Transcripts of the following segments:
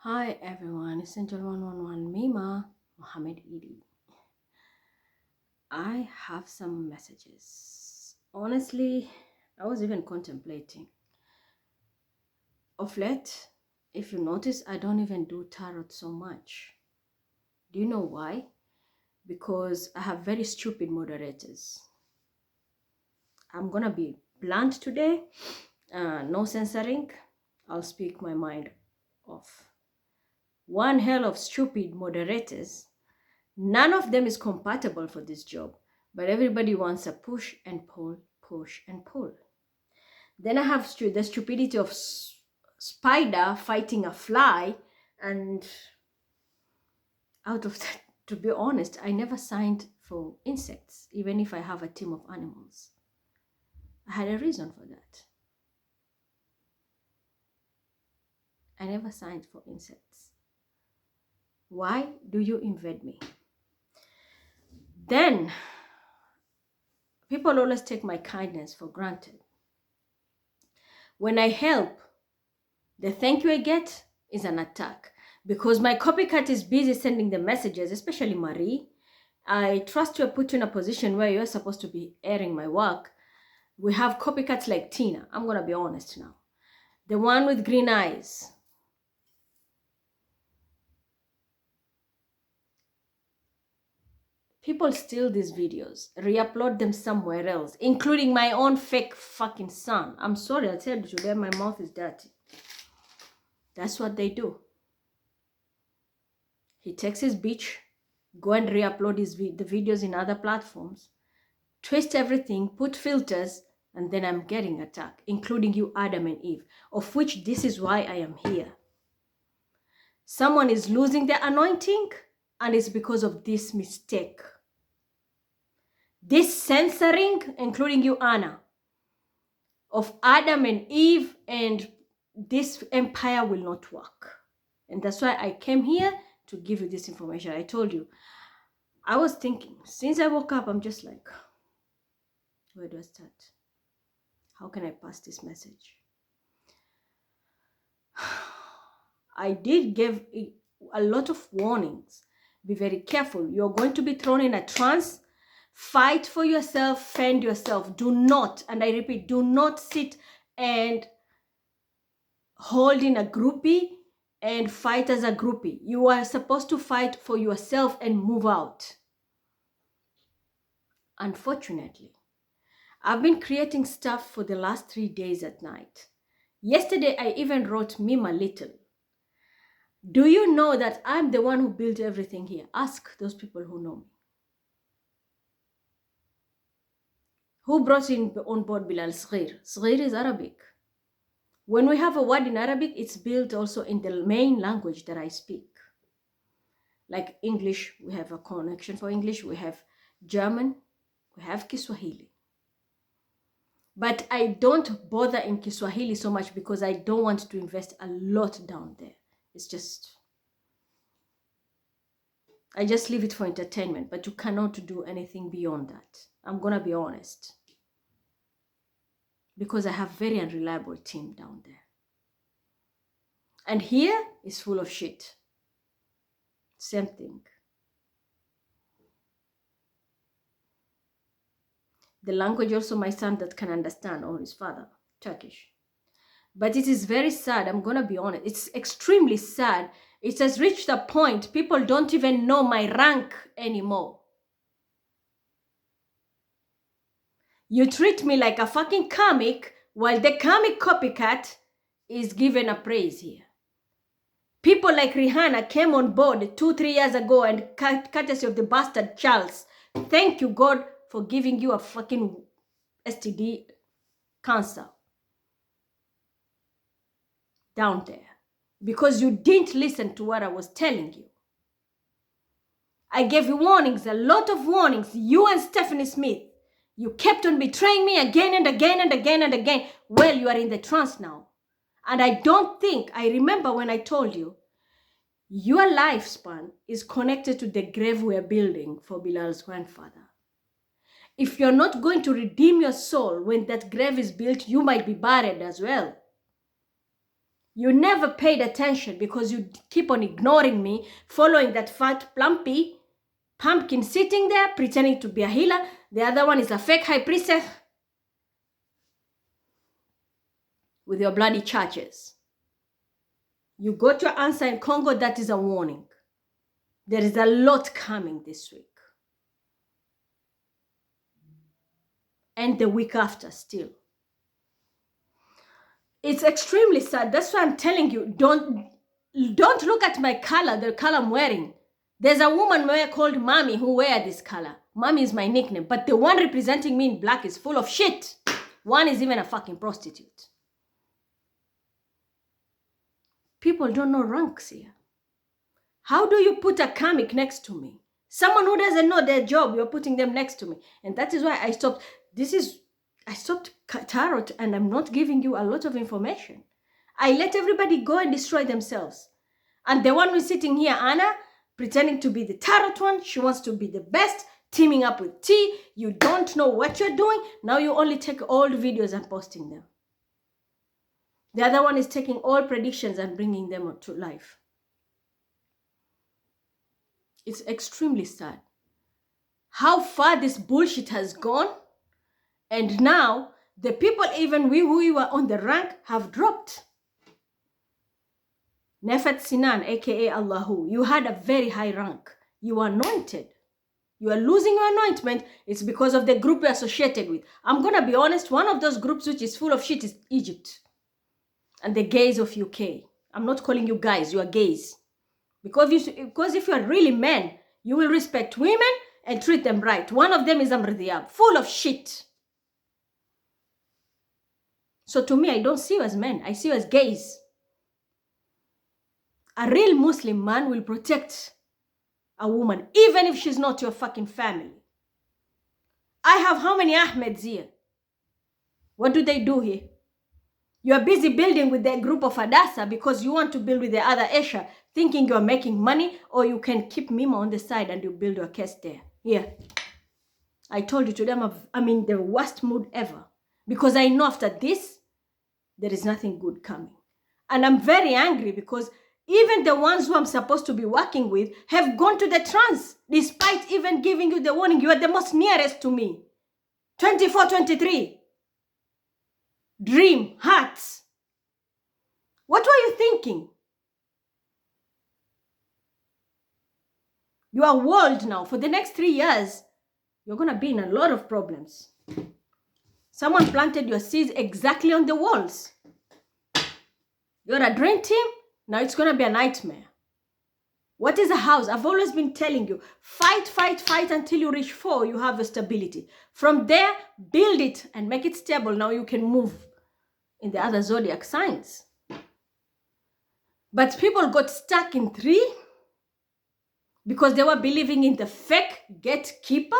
Hi everyone, it's Angel 111 Mima Mohammed Edie. I have some messages. Honestly, I was even contemplating. Of late, if you notice, I don't even do tarot so much. Do you know why? Because I have very stupid moderators. I'm gonna be blunt today, no censoring. I'll speak my mind off. One hell of stupid moderators. None of them is compatible for this job, but everybody wants a push and pull, push and pull. Then I have the stupidity of spider fighting a fly, and out of that, to be honest, I never signed for insects, even if I have a team of animals. I had a reason for that. I never signed for insects. Why do you invade me? Then, people always take my kindness for granted. When I help, the thank you I get is an attack because my copycat is busy sending the messages, especially Marie. I trust you, put you in a position where you're supposed to be airing my work. We have copycats like Tina. I'm going to be honest now. The one with green eyes. People steal these videos, re-upload them somewhere else, including my own fake fucking son. I'm sorry, I'll tell you today, my mouth is dirty. That's what they do. He takes his bitch, go and re-upload the videos in other platforms, twist everything, put filters, and then I'm getting attacked, including you, Adam and Eve, of which this is why I am here. Someone is losing their anointing, and it's because of this mistake. This censoring, including you, Anna, of Adam and Eve, and this empire will not work. And that's why I came here to give you this information. I told you, I was thinking, since I woke up, I'm just like, where do I start? How can I pass this message? I did give a lot of warnings. Be very careful. You're going to be thrown in a trance. Fight for yourself, fend yourself. Do not, and I repeat, do not sit and hold in a groupie and fight as a groupie. You are supposed to fight for yourself and move out. Unfortunately, I've been creating stuff for the last 3 days at night. Yesterday, I even wrote Mima Little. Do you know that I'm the one who built everything here? Ask those people who know me. Who brought on board Bilal Sghir? Sghir is Arabic. When we have a word in Arabic, it's built also in the main language that I speak. Like English, we have a connection for English. We have German, we have Kiswahili. But I don't bother in Kiswahili so much because I don't want to invest a lot down there. It's just, I just leave it for entertainment, but you cannot do anything beyond that. I'm going to be honest. Because I have very unreliable team down there. And here is full of shit. Same thing. The language also my son that can understand, or his father, Turkish. But it is very sad, I'm going to be honest. It's extremely sad. It has reached a point people don't even know my rank anymore. You treat me like a fucking comic while the comic copycat is given a praise here. People like Rihanna came on board 2-3 years ago and courtesy of the bastard Charles. Thank you, God, for giving you a fucking STD cancer down there. Because you didn't listen to what I was telling you. I gave you warnings, a lot of warnings. You and Stephanie Smith. You kept on betraying me again and again and again and again. Well, you are in the trance now. And I don't think, I remember when I told you, your lifespan is connected to the grave we're building for Bilal's grandfather. If you're not going to redeem your soul when that grave is built, you might be buried as well. You never paid attention because you keep on ignoring me, following that fat, plumpy pumpkin sitting there, pretending to be a healer. The other one is a fake high priestess with your bloody churches. You got your answer in Congo. That is a warning. There is a lot coming this week. And the week after still. It's extremely sad. That's why I'm telling you, don't look at my color, the color I'm wearing. There's a woman called Mommy who wear this color. Mommy is my nickname. But the one representing me in black is full of shit. One is even a fucking prostitute. People don't know ranks here. How do you put a comic next to me? Someone who doesn't know their job, you're putting them next to me. And that is why I stopped. I stopped tarot, and I'm not giving you a lot of information. I let everybody go and destroy themselves. And the one who's sitting here, Anna, pretending to be the tarot one, she wants to be the best, teaming up with T. You don't know what you're doing. Now you only take old videos and posting them. The other one is taking all predictions and bringing them to life. It's extremely sad how far this bullshit has gone. And now the people, even we were on the rank, have dropped. Nefet Sinan, aka Allahu, you had a very high rank. You were anointed. You are losing your anointment. It's because of the group you're associated with. I'm going to be honest, one of those groups which is full of shit is Egypt. And the gays of UK. I'm not calling you guys, you are gays. Because if you are really men, you will respect women and treat them right. One of them is Amr Diab, full of shit. So to me, I don't see you as men. I see you as gays. A real Muslim man will protect a woman, even if she's not your fucking family. I have how many Ahmeds here? What do they do here? You are busy building with the group of Hadassah because you want to build with the other Esha, thinking you are making money, or you can keep Mima on the side and you build your case there. Here. I told you today I'm in the worst mood ever. Because I know after this, there is nothing good coming. And I'm very angry because even the ones who I'm supposed to be working with have gone to the trance, despite even giving you the warning. You are the most nearest to me. 24, 23. Dream, hearts. What were you thinking? You are walled now. For the next 3 years, you're going to be in a lot of problems. Someone planted your seeds exactly on the walls. You're a dream team. Now it's going to be a nightmare. What is a house? I've always been telling you, fight, fight, fight until you reach 4, you have a stability. From there, build it and make it stable. Now you can move in the other zodiac signs. But people got stuck in 3 because they were believing in the fake gatekeeper,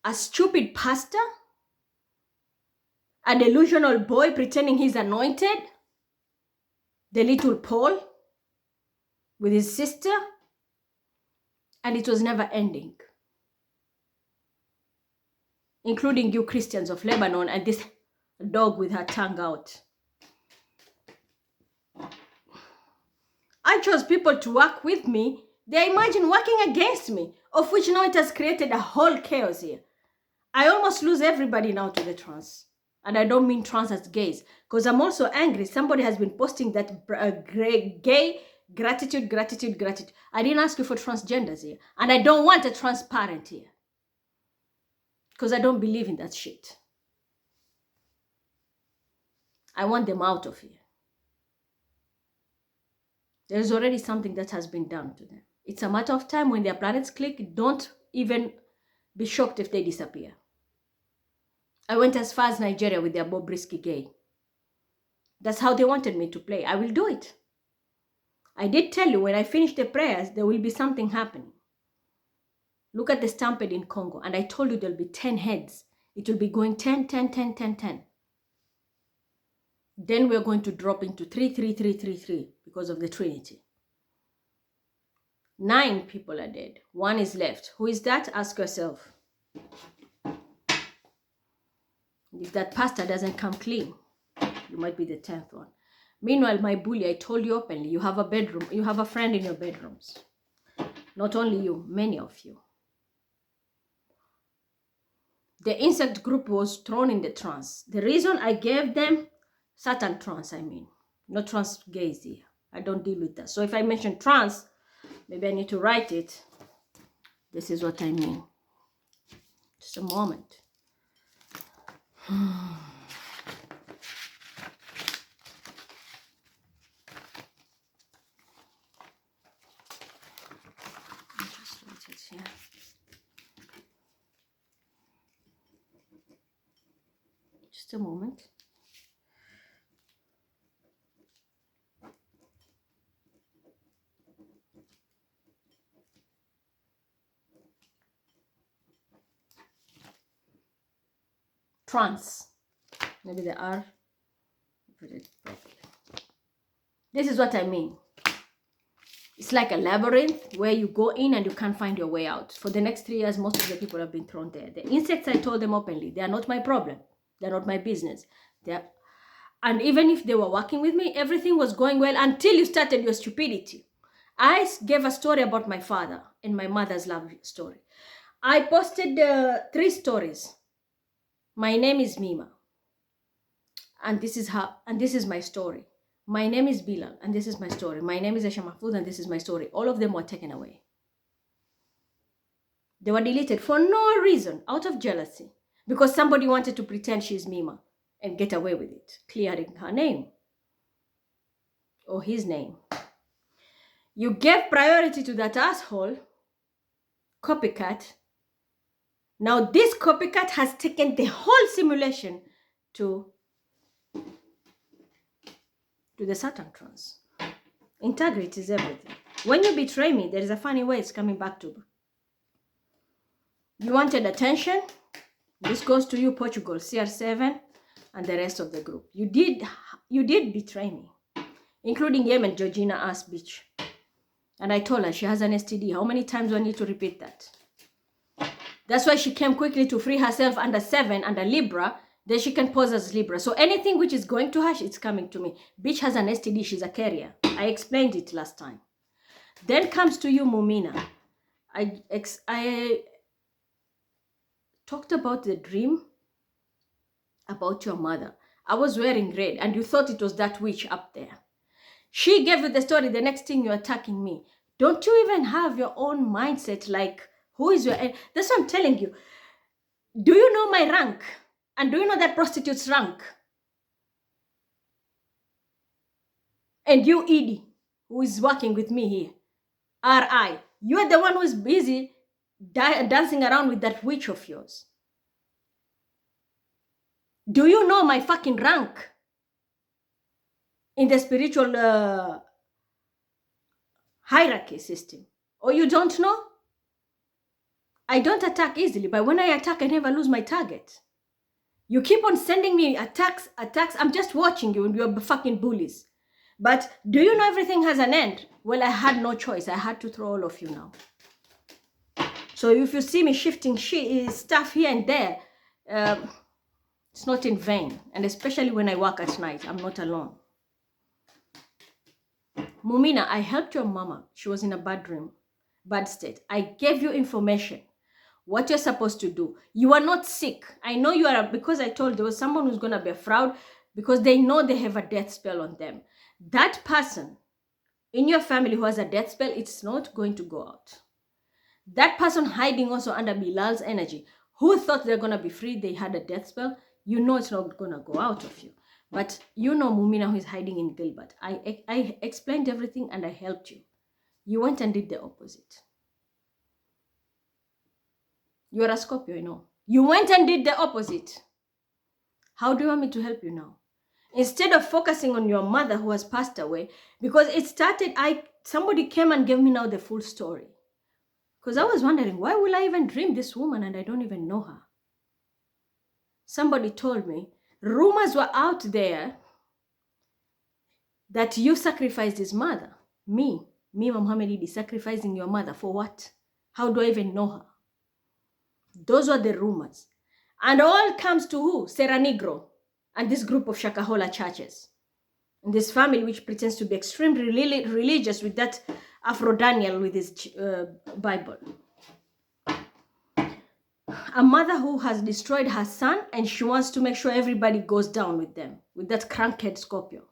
a stupid pastor, a delusional boy pretending he's anointed, the little Paul with his sister, and it was never ending. Including you Christians of Lebanon and this dog with her tongue out. I chose people to work with me. They imagine working against me, of which now it has created a whole chaos here. I almost lose everybody now to the trans. And I don't mean trans as gays, because I'm also angry. Somebody has been posting that gay gratitude. I didn't ask you for transgenders here. And I don't want a transparent here. Because I don't believe in that shit. I want them out of here. There's already something that has been done to them. It's a matter of time when their planets click. Don't even be shocked if they disappear. I went as far as Nigeria with their Bobrisky gay. That's how they wanted me to play. I will do it. I did tell you when I finish the prayers, there will be something happening. Look at the stampede in Congo. And I told you there'll be 10 heads. It will be going 10, 10, 10, 10, 10. Then we're going to drop into 3, 3, 3, 3, 3 because of the Trinity. 9 people are dead. 1 is left. Who is that? Ask yourself. If that pastor doesn't come clean. You might be the 10th one. Meanwhile, my bully, I told you openly, you have a bedroom, you have a friend in your bedrooms. Not only you, many of you. The insect group was thrown in the trance. The reason I gave them Satan trance, I mean, not trance gaze here. I don't deal with that. So if I mention trance, maybe I need to write it. This is what I mean. Just a moment. Just write it here. Just a moment. Trance. Maybe the R. Put it properly. This is what I mean. It's like a labyrinth where you go in and you can't find your way out. For the next 3 years, most of the people have been thrown there. The insects, I told them openly, they are not my problem. They're not my business. And even if they were working with me, everything was going well until you started your stupidity. I gave a story about my father and my mother's love story. I posted 3 stories. My name is Mima. And this is her, and this is my story. My name is Bilal, and this is my story. My name is Aisha Mahfouz, and this is my story. All of them were taken away. They were deleted for no reason, out of jealousy, because somebody wanted to pretend she's Mima and get away with it, clearing her name or his name. You gave priority to that asshole, copycat. Now this copycat has taken the whole simulation to the Saturn trance. Integrity is everything. When you betray me, there is a funny way it's coming back to. You wanted attention. This goes to you, Portugal, CR7, and the rest of the group. You did betray me, including Yemen, Georgina ass bitch. And I told her she has an STD. How many times do I need to repeat that? That's why she came quickly to free herself under 7, under Libra. Then she can pose as Libra. So anything which is going to her, it's coming to me. Bitch has an STD. She's a carrier. I explained it last time. Then comes to you, Mumina. I talked about the dream about your mother. I was wearing red and you thought it was that witch up there. She gave you the story. The next thing you're attacking me. Don't you even have your own mindset? Like, who is your... That's what I'm telling you. Do you know my rank? And do you know that prostitute's rank? And you, Edie, who is working with me here, R.I., you're the one who is busy dancing around with that witch of yours. Do you know my fucking rank in the spiritual hierarchy system? Or you don't know? I don't attack easily, but when I attack, I never lose my target. You keep on sending me attacks. I'm just watching you and you're fucking bullies. But do you know everything has an end? Well, I had no choice. I had to throw all of you now. So if you see me shifting stuff here and there, it's not in vain. And especially when I work at night, I'm not alone. Mumina, I helped your mama. She was in a bad state. I gave you information. What you're supposed to do. You are not sick. I know you are, because I told there was someone who's going to be a fraud because they know they have a death spell on them. That person in your family who has a death spell, it's not going to go out. That person hiding also under Bilal's energy, who thought they're going to be free, they had a death spell, you know it's not going to go out of you. But you know Mumina who is hiding in Gilbert. I explained everything and I helped you. You went and did the opposite. You are a Scorpio, I know. You went and did the opposite. How do you want me to help you now? Instead of focusing on your mother who has passed away, because it started, somebody came and gave me now the full story. Because I was wondering, why will I even dream this woman and I don't even know her? Somebody told me, rumors were out there that you sacrificed his mother. Me, Muhammad Idi, sacrificing your mother for what? How do I even know her? Those were the rumors. And all comes to who? Serra Negro and this group of Shakahola churches. And this family which pretends to be extremely religious with that Afro-Daniel with his Bible. A mother who has destroyed her son and she wants to make sure everybody goes down with them, with that crankhead Scorpio.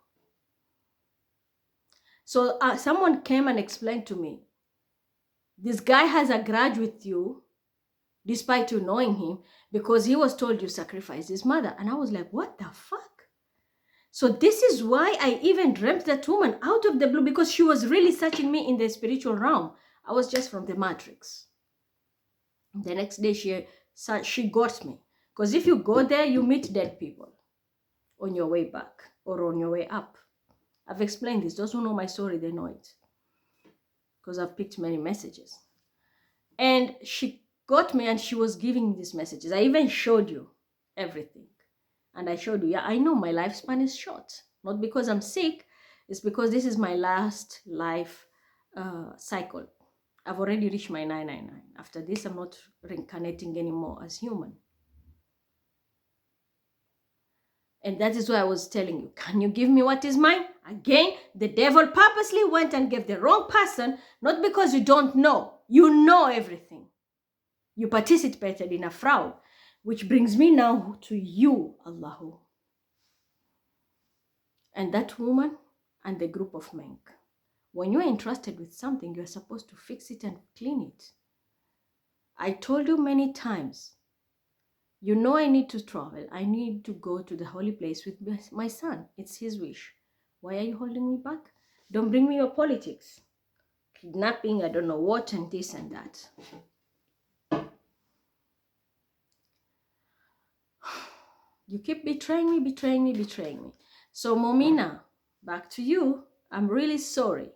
So someone came and explained to me, this guy has a grudge with you, despite you knowing him, because he was told you sacrificed his mother. And I was like, what the fuck? So this is why I even dreamt that woman out of the blue, because she was really searching me in the spiritual realm. I was just from the matrix. The next day she got me. Because if you go there, you meet dead people on your way back or on your way up. I've explained this. Those who know my story, they know it. Because I've picked many messages. And she got me and she was giving me these messages. I even showed you everything. And I showed you, yeah, I know my lifespan is short. Not because I'm sick. It's because this is my last life cycle. I've already reached my 999. After this, I'm not reincarnating anymore as human. And that is why I was telling you, can you give me what is mine? Again, the devil purposely went and gave the wrong person, not because you don't know. You know everything. You participated in a fraud, which brings me now to you, Allahu. And that woman and the group of men. When you are entrusted with something, you are supposed to fix it and clean it. I told you many times, you know I need to travel. I need to go to the holy place with my son. It's his wish. Why are you holding me back? Don't bring me your politics. Kidnapping, I don't know what, and this and that. You keep betraying me, betraying me, betraying me. So Momina, back to you. I'm really sorry.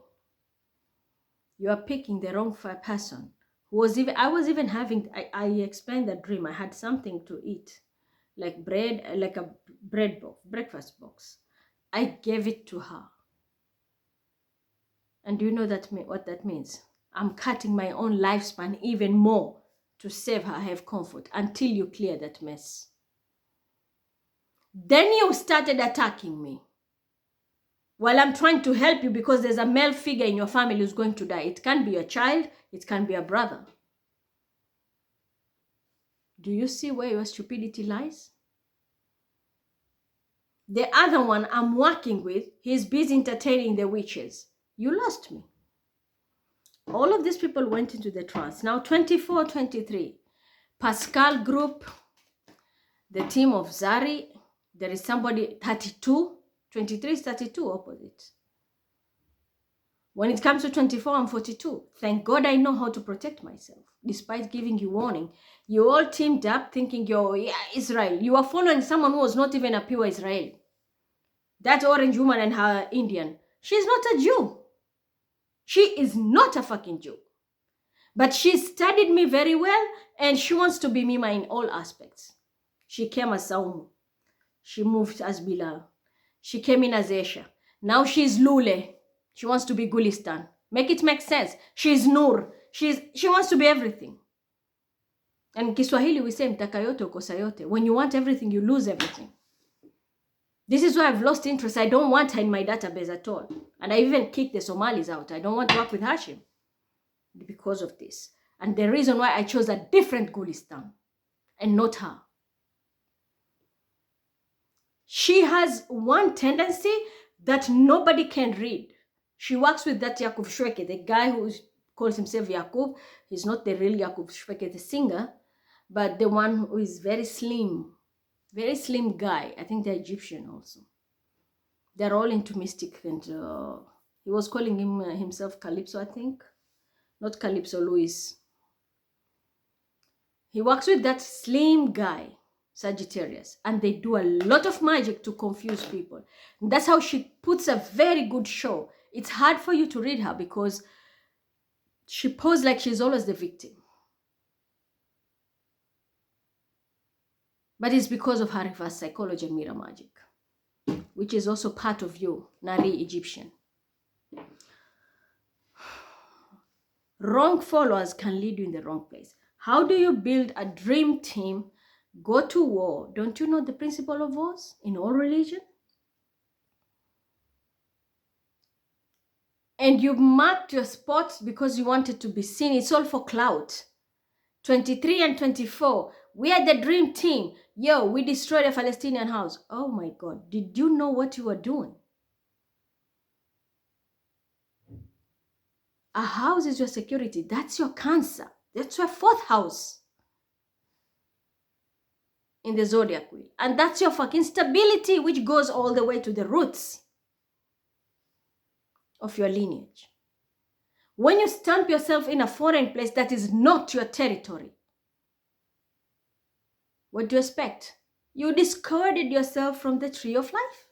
You are picking the wrong person. I was even having, I explained that dream. I had something to eat, like bread, like a breakfast box. I gave it to her. And do you know what that means? I'm cutting my own lifespan even more to save her, have comfort, until you clear that mess. Then you started attacking me while I'm trying to help you, because there's a male figure in your family who's going to die. It can be a child, it can be a brother. Do you see where your stupidity lies? The other one I'm working with, he's busy entertaining the witches. You lost me. All of these people went into the trance. Now 24, 23. Pascal group, the team of Zari, there is somebody 32. 23 is 32 opposite. When it comes to 24, I'm 42. Thank God I know how to protect myself. Despite giving you warning, you all teamed up thinking you're Israel. You are following someone who was not even a pure Israeli. That orange woman and her Indian. She's not a Jew. She is not a fucking Jew. But she studied me very well and she wants to be Mima in all aspects. She came as Saumu. She moved as Bilal. She came in as Esha. Now she's Lule. She wants to be Gulistan. Make it make sense. She's Nur. She wants to be everything. And Kiswahili we say mtaka yote ukosa yote. When you want everything, you lose everything. This is why I've lost interest. I don't want her in my database at all. And I even kicked the Somalis out. I don't want to work with Hashim because of this. And the reason why I chose a different Gulistan and not her. She has one tendency that nobody can read. She works with that Yakub Shweke, the guy who calls himself Yakub. He's not the real Yakub Shweke, the singer, but the one who is very slim guy. I think they're Egyptian also. They're all into mystic, and he was calling himself Calypso, I think. Not Calypso, Louis. He works with that slim guy, Sagittarius, and they do a lot of magic to confuse people. And that's how she puts a very good show. It's hard for you to read her because she poses like she's always the victim. But it's because of her reverse psychology and mirror magic, which is also part of you, Nari Egyptian. Wrong followers can lead you in the wrong place. How do you build a dream team go to war. Don't you know the principle of wars in all religion? And you marked your spots because you wanted to be seen. It's all for clout. 23 and 24, we are the dream team. Yo, we destroyed a Palestinian house. Oh my God, did you know what you were doing? A house is your security. That's your cancer. That's your fourth house in the zodiac wheel. And that's your fucking stability, which goes all the way to the roots of your lineage. When you stamp yourself in a foreign place that is not your territory, what do you expect? You discarded yourself from the tree of life.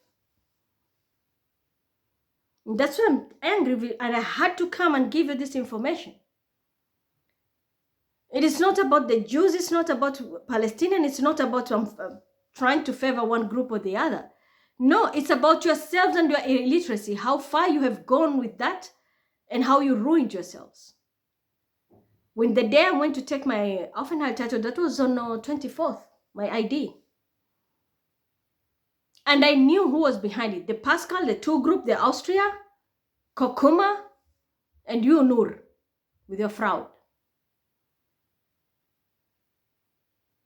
That's why I'm angry with, and I had to come and give you this information. It is not about the Jews, it's not about Palestinian, it's not about trying to favor one group or the other. No, it's about yourselves and your illiteracy, how far you have gone with that and how you ruined yourselves. When the day I went to take my Aufenthalt title, that was on 24th, my ID. And I knew who was behind it. The Pascal, the two group, the Austria, Kokuma, and you, Nur, with your fraud.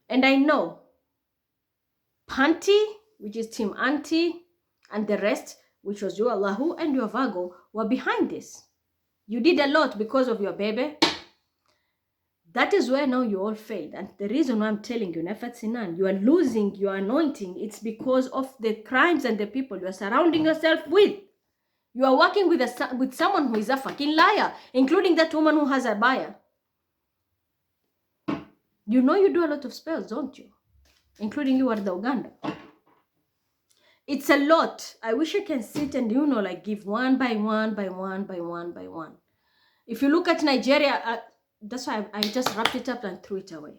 And I know Panti, which is Team Anti, and the rest, which was your Allahu and your Vago, were behind this. You did a lot because of your baby. That is where now you all failed. And the reason why I'm telling you, Nefat Sinan, you are losing your anointing. It's because of the crimes and the people you are surrounding yourself with. You are working with someone who is a fucking liar, including that woman who has a buyer. You know you do a lot of spells, don't you? Including you are the Uganda. It's a lot. I wish I can sit and, like give one by one by one by one by one. If you look at Nigeria, that's why I just wrapped it up and threw it away.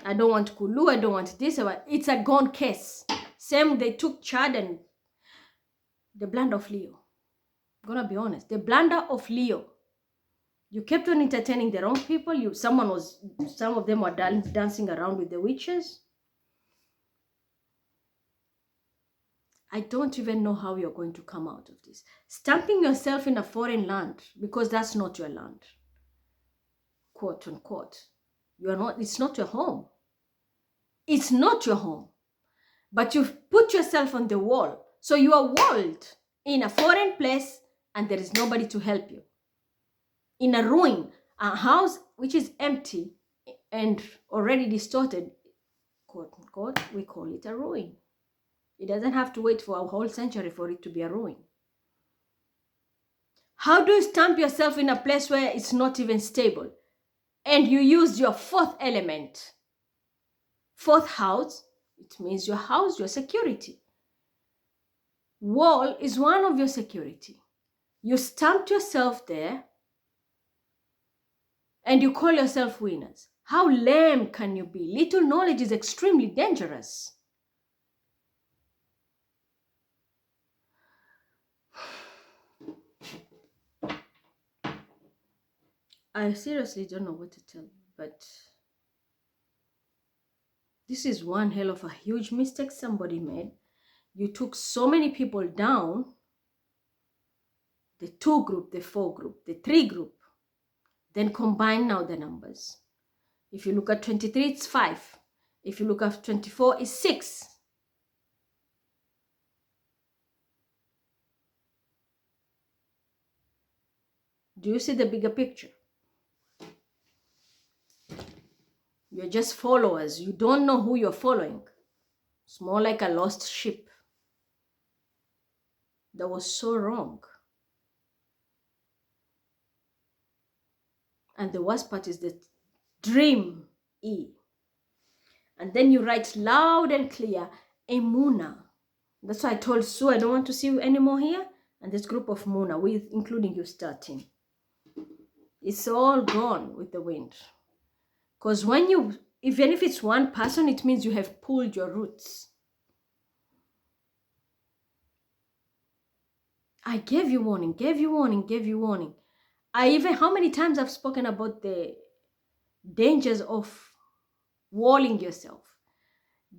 I don't want Kulu, I don't want this. It's a gone case. Same, they took Chad and the blunder of Leo. I'm gonna be honest. The blunder of Leo. You kept on entertaining the wrong people. Some of them were dancing around with the witches. I don't even know how you're going to come out of this. Stamping yourself in a foreign land because that's not your land. Quote unquote. It's not your home. It's not your home. But you've put yourself on the wall. So you are walled in a foreign place and there is nobody to help you. In a ruin, a house which is empty and already distorted, quote unquote, we call it a ruin. It doesn't have to wait for a whole century for it to be a ruin. How do you stamp yourself in a place where it's not even stable? And you use your fourth element. Fourth house, it means your house, your security. Wall is one of your security. You stamped yourself there and you call yourself winners. How lame can you be? Little knowledge is extremely dangerous. I seriously don't know what to tell you, but this is one hell of a huge mistake somebody made. You took so many people down, the 2 group, the 4 group, the 3 group, then combine now the numbers. If you look at 23, it's 5. If you look at 24, it's 6. Do you see the bigger picture? You're just followers. You don't know who you're following. It's more like a lost sheep. That was so wrong. And the worst part is the dream E. And then you write loud and clear, Emuna. That's why I told Sue, I don't want to see you anymore here. And this group of Muna, including you starting. It's all gone with the wind. Because even if it's one person, it means you have pulled your roots. I gave you warning, gave you warning, gave you warning. How many times I've spoken about the dangers of walling yourself.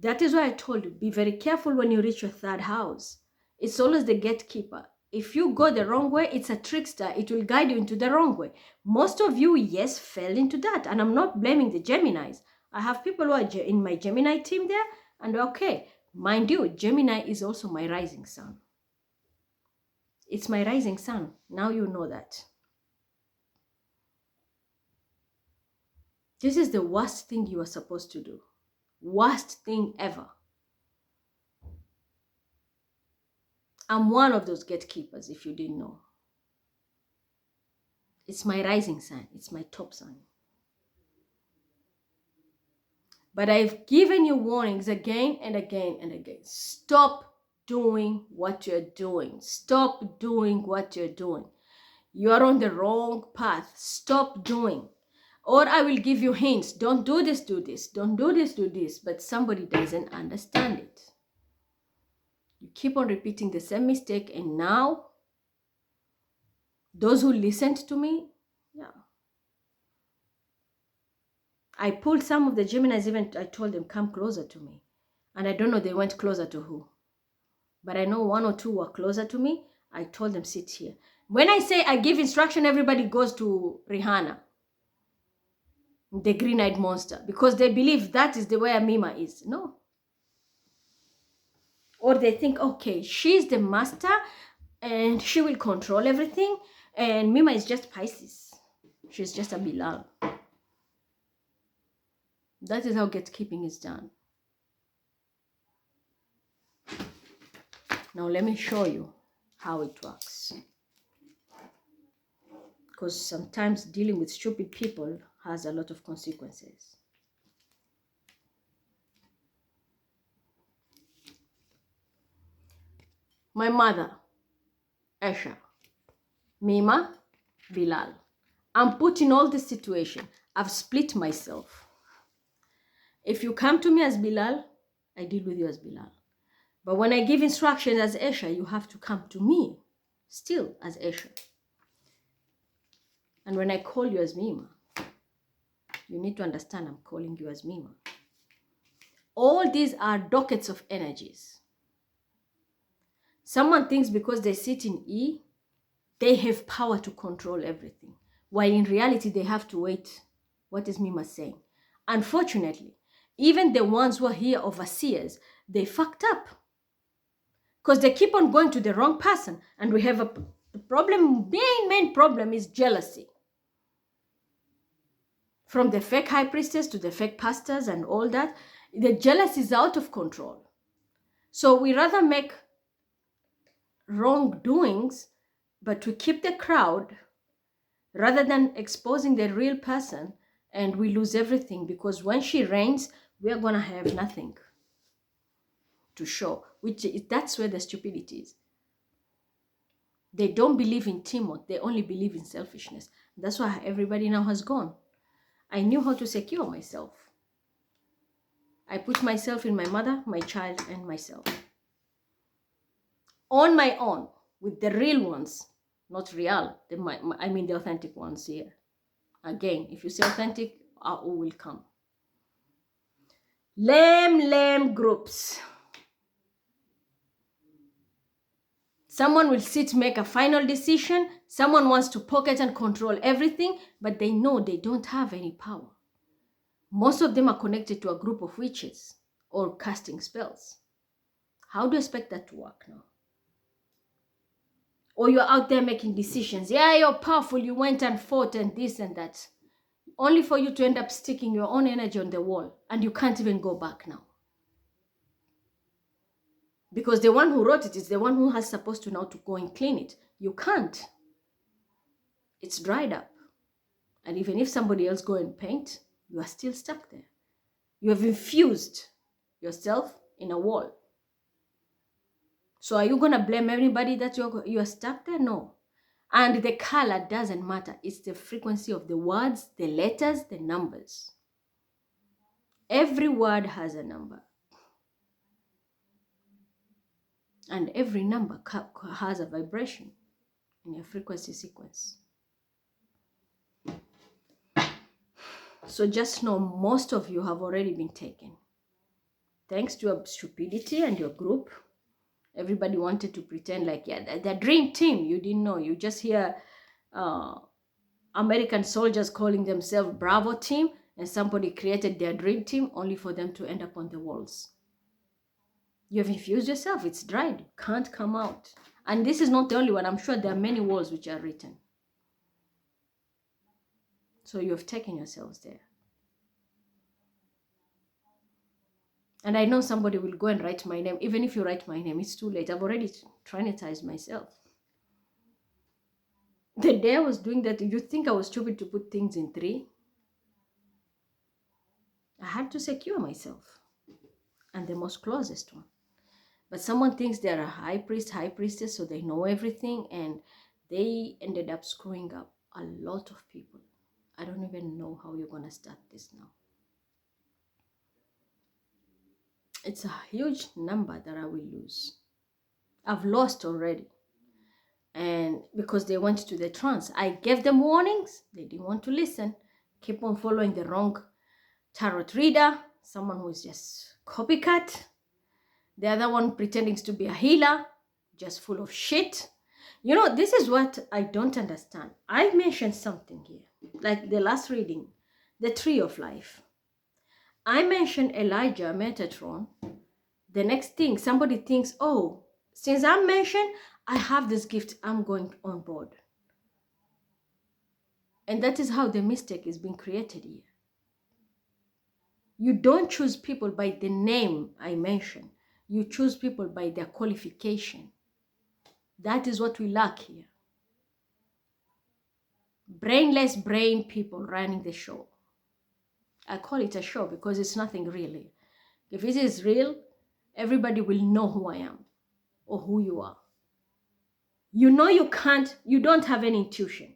That is why I told you, be very careful when you reach your third house. It's always the gatekeeper. If you go the wrong way, it's a trickster. It will guide you into the wrong way. Most of you, yes, fell into that. And I'm not blaming the Geminis. I have people who are in my Gemini team there, and okay. Mind you, Gemini is also my rising sun. It's my rising sun. Now you know that. This is the worst thing you are supposed to do. Worst thing ever. I'm one of those gatekeepers, if you didn't know. It's my rising sign. It's my top sign. But I've given you warnings again and again and again. Stop doing what you're doing. Stop doing what you're doing. You are on the wrong path. Stop doing. Or I will give you hints. Don't do this, do this. Don't do this, do this. But somebody doesn't understand it. You keep on repeating the same mistake, and now those who listened to me, yeah. I pulled some of the Geminis, even I told them, come closer to me. And I don't know they went closer to who. But I know one or two were closer to me. I told them, sit here. When I say I give instruction, everybody goes to Rihanna, the green-eyed monster, because they believe that is the way a Mima is. No. Or they think, okay, she's the master and she will control everything. And Mima is just Pisces. She's just a Bilal. That is how gatekeeping is done. Now let me show you how it works. Because sometimes dealing with stupid people has a lot of consequences. My mother, Esha, Mima, Bilal. I'm put in all this situation. I've split myself. If you come to me as Bilal, I deal with you as Bilal. But when I give instructions as Esha, you have to come to me still as Esha. And when I call you as Mima, you need to understand I'm calling you as Mima. All these are dockets of energies. Someone thinks because they sit in E, they have power to control everything. While in reality, they have to wait. What is Mima saying? Unfortunately, even the ones who are here overseers, they fucked up. Because they keep on going to the wrong person. And we have the problem, main problem is jealousy. From the fake high priestess to the fake pastors and all that, the jealousy is out of control. So we rather make wrongdoings, but we keep the crowd rather than exposing the real person, and we lose everything, because when she reigns, we are going to have nothing to show, that's where the stupidity is. They don't believe in teamwork. They only believe in selfishness. That's why everybody now has gone. I knew how to secure myself. I put myself in my mother, my child, and myself. On my own, with the real ones, not real. I mean the authentic ones here. Again, if you say authentic, who will come? Lame groups. Someone will sit, make a final decision. Someone wants to pocket and control everything, but they know they don't have any power. Most of them are connected to a group of witches or casting spells. How do you expect that to work now? Or you're out there making decisions. Yeah, you're powerful. You went and fought and this and that. Only for you to end up sticking your own energy on the wall. And you can't even go back now. Because the one who wrote it is the one who has supposed to now to go and clean it. You can't. It's dried up. And even if somebody else go and paint, you are still stuck there. You have infused yourself in a wall. So are you going to blame everybody that you're stuck there? No. And the color doesn't matter. It's the frequency of the words, the letters, the numbers. Every word has a number. And every number has a vibration in a frequency sequence. So just know most of you have already been taken. thanks to your stupidity and your group, everybody wanted to pretend like, yeah, the dream team. You didn't know. You just hear American soldiers calling themselves Bravo team, and somebody created their dream team only for them to end up on the walls. You have infused yourself. It's dried. You can't come out. And this is not the only one. I'm sure there are many walls which are written. So you have taken yourselves there. And I know somebody will go and write my name. Even if you write my name, it's too late. I've already traumatized myself. The day I was doing that, you think I was stupid to put things in 3? I had to secure myself. And the most closest one. But someone thinks they're a high priest, high priestess, so they know everything, and they ended up screwing up a lot of people. I don't even know how you're going to start this now. It's a huge number that I will lose. I've lost already. And because they went to the trance, I gave them warnings. They didn't want to listen. Keep on following the wrong tarot reader, someone who is just copycat. The other one pretending to be a healer, just full of shit. You know, this is what I don't understand. I mentioned something here, like the last reading, the tree of life. I mentioned Elijah, Metatron. The next thing, somebody thinks, oh, since I mentioned, I have this gift, I'm going on board. And that is how the mistake is being created here. You don't choose people by the name I mentioned. You choose people by their qualification. That is what we lack here. Brainless brain people running the show. I call it a show because it's nothing really. If it is real, everybody will know who I am or who you are. You know you can't, you don't have any intuition.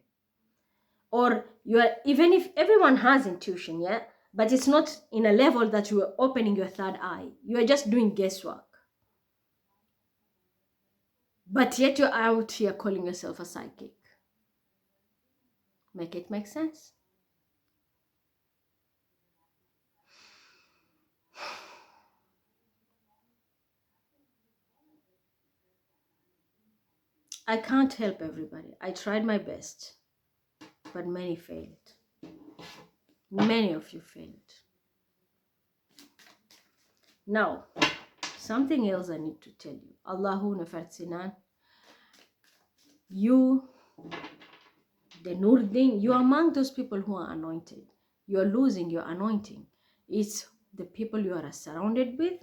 Or you are, even if everyone has intuition, yeah, but it's not in a level that you are opening your third eye. You are just doing guesswork. But yet you're out here calling yourself a psychic. Make it make sense? I can't help everybody. I tried my best, but many failed. Many of you failed. Now, something else I need to tell you. Allahu nafarsinan. You, the Nurdin, you are among those people who are anointed. You are losing your anointing. It's the people you are surrounded with.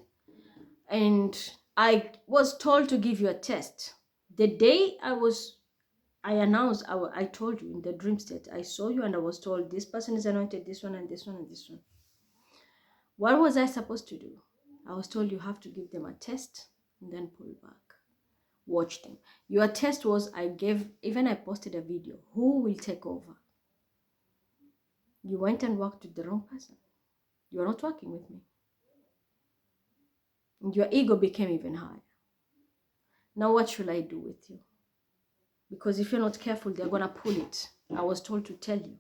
And I was told to give you a test. The day I announced, I told you in the dream state, I saw you and I was told this person is anointed, this one and this one and this one. What was I supposed to do? I was told you have to give them a test and then pull back. Watch them. Your test was I posted a video. Who will take over? You went and worked with the wrong person. You are not working with me. And your ego became even higher. Now what should I do with you? Because if you're not careful, they're going to pull it. I was told to tell you.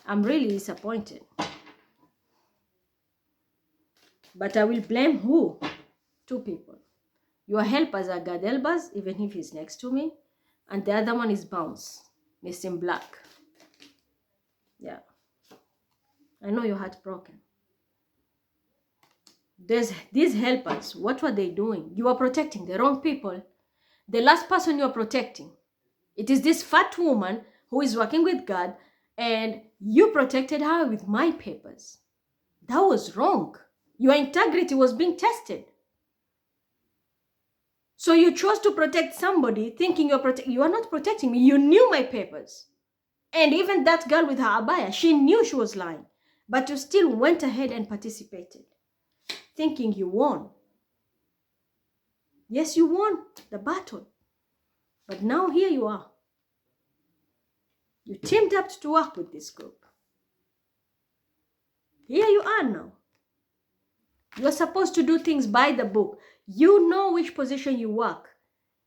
I'm really disappointed. But I will blame who? 2 people. Your helpers are God Elbas, even if he's next to me. And the other one is Bounce. It's in black. Yeah. I know your heart broken. There's these helpers. What were they doing? You are protecting the wrong people. The last person you are protecting, it is this fat woman who is working with God, and you protected her with my papers. That was wrong. Your integrity was being tested. So you chose to protect somebody thinking you are not protecting me. You knew my papers. And even that girl with her abaya, she knew she was lying. But you still went ahead and participated, thinking you won. Yes, you won the battle. But now here you are. You teamed up to work with this group. Here you are now. You're supposed to do things by the book. You know which position you work.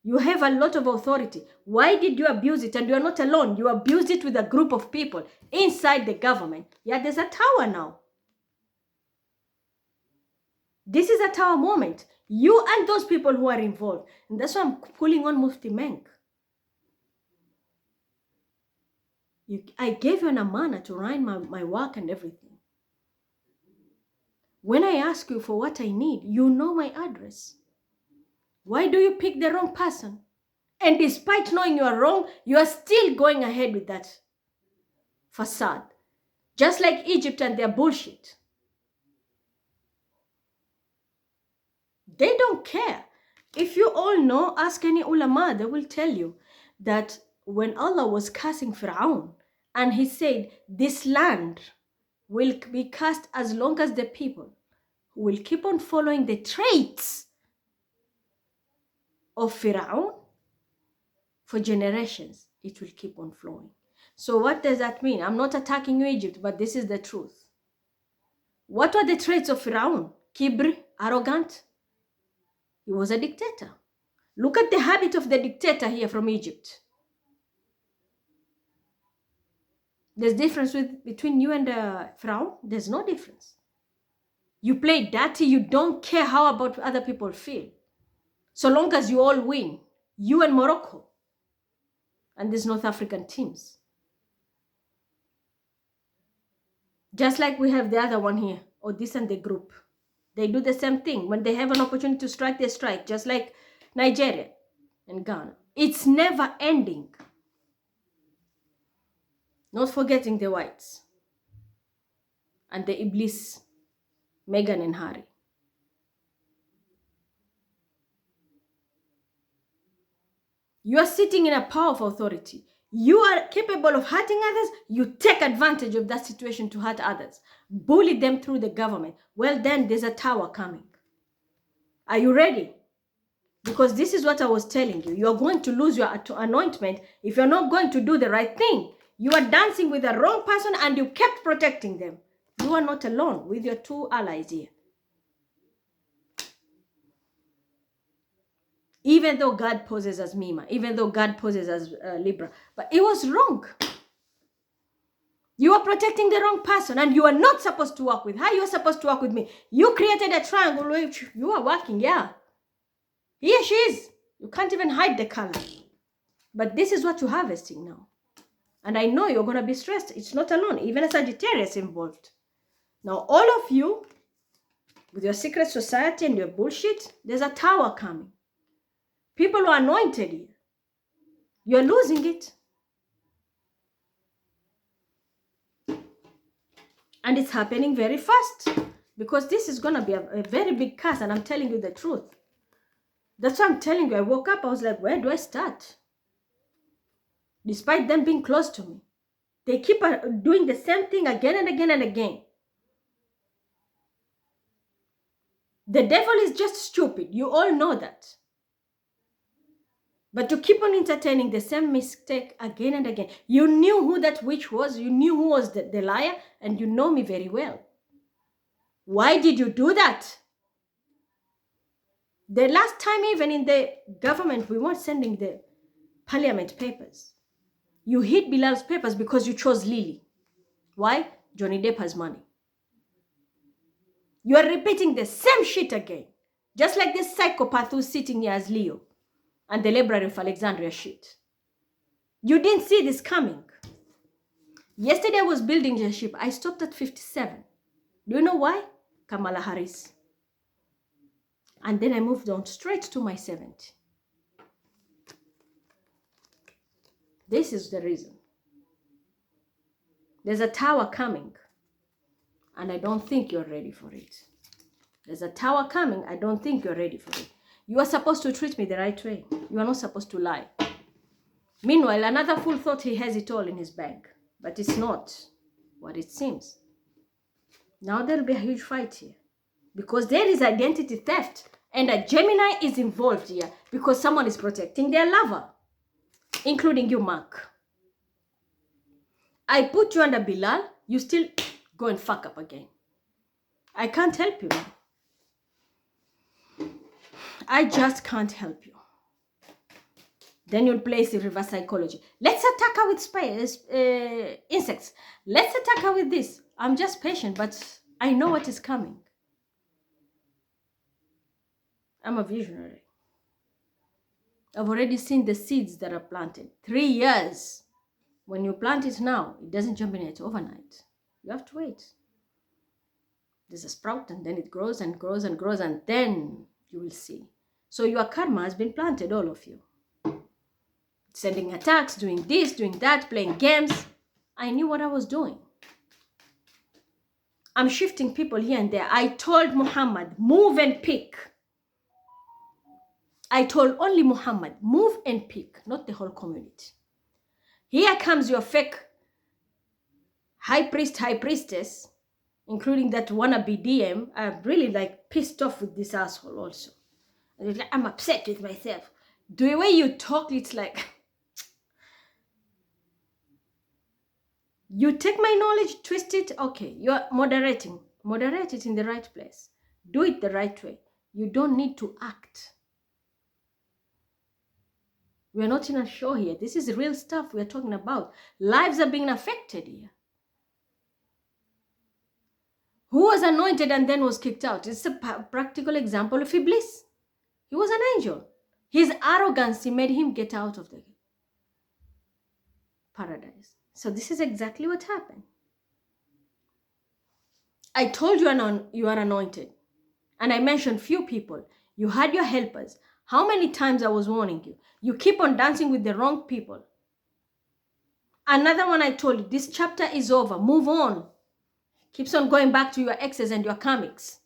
You have a lot of authority. Why did you abuse it? And you're not alone. You abused it with a group of people inside the government. Yeah, there's a tower now. This is at our moment. You and those people who are involved. And that's why I'm pulling on Mufti Menk. I gave you an amana to run my work and everything. When I ask you for what I need, you know my address. Why do you pick the wrong person? And despite knowing you are wrong, you are still going ahead with that facade. Just like Egypt and their bullshit. They don't care. If you all know, ask any ulama, they will tell you that when Allah was cursing Fir'aun, and he said, this land will be cursed as long as the people who will keep on following the traits of Fir'aun for generations, it will keep on flowing. So what does that mean? I'm not attacking you, Egypt, but this is the truth. What were the traits of Fir'aun? Kibr, arrogant. He was a dictator. Look at the habit of the dictator here from Egypt. There's difference between you and Fir'aun? There's no difference. You play dirty, you don't care how about other people feel. So long as you all win, you and Morocco and these North African teams. Just like we have the other one here, or this and the group. They do the same thing. When they have an opportunity to strike, they strike. Just like Nigeria and Ghana. It's never ending. Not forgetting the whites. And the Iblis, Meghan and Harry. You are sitting in a powerful authority. You are capable of hurting others. You take advantage of that situation to hurt others. Bully them through the government. Well, then there's a tower coming. Are you ready? Because this is what I was telling you. You're going to lose your anointment if you're not going to do the right thing. You are dancing with the wrong person and you kept protecting them. You are not alone with your two allies here. Even though God poses as Mima, even though God poses as Libra. But it was wrong. You are protecting the wrong person and you are not supposed to work with her. You are supposed to work with me. You created a triangle which you are working, yeah. Here she is. You can't even hide the color. But this is what you're harvesting now. And I know you're going to be stressed. It's not alone. Even a Sagittarius involved. Now, all of you, with your secret society and your bullshit, there's a tower coming. People who are anointed here. You're losing it. And it's happening very fast. Because this is going to be a very big curse. And I'm telling you the truth. That's why I'm telling you. I woke up. I was like, where do I start? Despite them being close to me. They keep doing the same thing again and again and again. The devil is just stupid. You all know that. But to keep on entertaining the same mistake again and again. You knew who that witch was. You knew who was the liar. And you know me very well. Why did you do that? The last time even in the government, we weren't sending the parliament papers. You hid Bilal's papers because you chose Lily. Why? Johnny Depp has money. You are repeating the same shit again. Just like this psychopath who's sitting here as Leo. And the Library of Alexandria shit. You didn't see this coming. Yesterday I was building a ship. I stopped at 57. Do you know why? Kamala Harris. And then I moved on straight to my 70. This is the reason. There's a tower coming. And I don't think you're ready for it. There's a tower coming. I don't think you're ready for it. You are supposed to treat me the right way. You are not supposed to lie. Meanwhile, another fool thought he has it all in his bag. But it's not what it seems. Now there'll be a huge fight here. Because there is identity theft. And a Gemini is involved here. Because someone is protecting their lover. Including you, Mark. I put you under Bilal. You still go and fuck up again. I can't help you now. I just can't help you. Then you'll place the reverse psychology. Let's attack her with insects. Let's attack her with this. I'm just patient, but I know what is coming. I'm a visionary. I've already seen the seeds that are planted. 3 years. When you plant it now, it doesn't germinate overnight. You have to wait. There's a sprout and then it grows and grows and grows and then you will see. So your karma has been planted, all of you. Sending attacks, doing this, doing that, playing games. I knew what I was doing. I'm shifting people here and there. I told Muhammad, move and pick. I told only Muhammad, move and pick, not the whole community. Here comes your fake high priest, high priestess, including that wannabe DM. I'm really like pissed off with this asshole also. I'm upset with myself. The way you talk, it's like, you take my knowledge, twist it, okay, you're moderating. Moderate it in the right place. Do it the right way. You don't need to act. We're not in a show here. This is real stuff we're talking about. Lives are being affected here. Who was anointed and then was kicked out? It's a practical example of Iblis. He was an angel. His arrogancy made him get out of the paradise. So this is exactly what happened. I told you you are anointed. And I mentioned few people. You had your helpers. How many times I was warning you? You keep on dancing with the wrong people. Another one I told you, this chapter is over. Move on. Keeps on going back to your exes and your comics.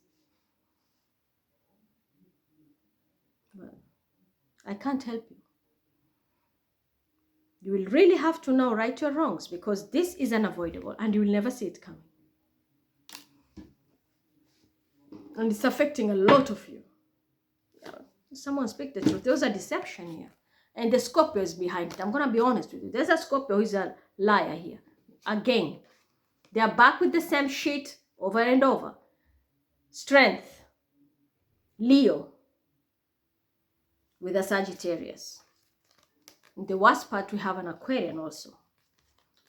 Well, I can't help you. You will really have to now right your wrongs because this is unavoidable and you will never see it coming. And it's affecting a lot of you. Someone speak the truth. There's a deception here. And the Scorpio is behind it. I'm going to be honest with you. There's a Scorpio who's a liar here. Again, they are back with the same shit over and over. Strength. Leo. With a Sagittarius. In the worst part, we have an Aquarian also.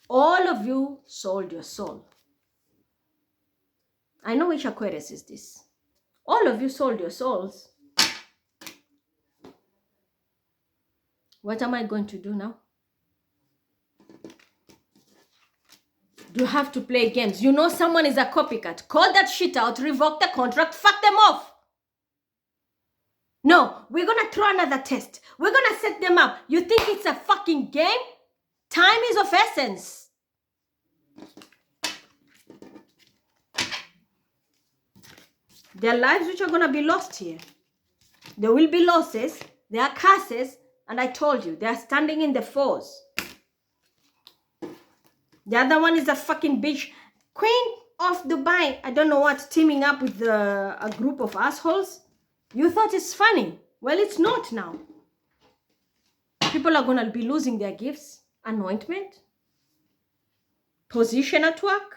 All of you sold your soul. I know which Aquarius is this. All of you sold your souls. What am I going to do now? Do you have to play games? You know someone is a copycat. Call that shit out, revoke the contract, fuck them off. No, we're going to throw another test. We're going to set them up. You think it's a fucking game? Time is of essence. There are lives which are going to be lost here. There will be losses. There are curses. And I told you, they are standing in the fours. The other one is a fucking bitch. Queen of Dubai. I don't know what. Teaming up with a group of assholes. You thought it's funny. Well, it's not now. People are going to be losing their gifts. Anointment. Position at work.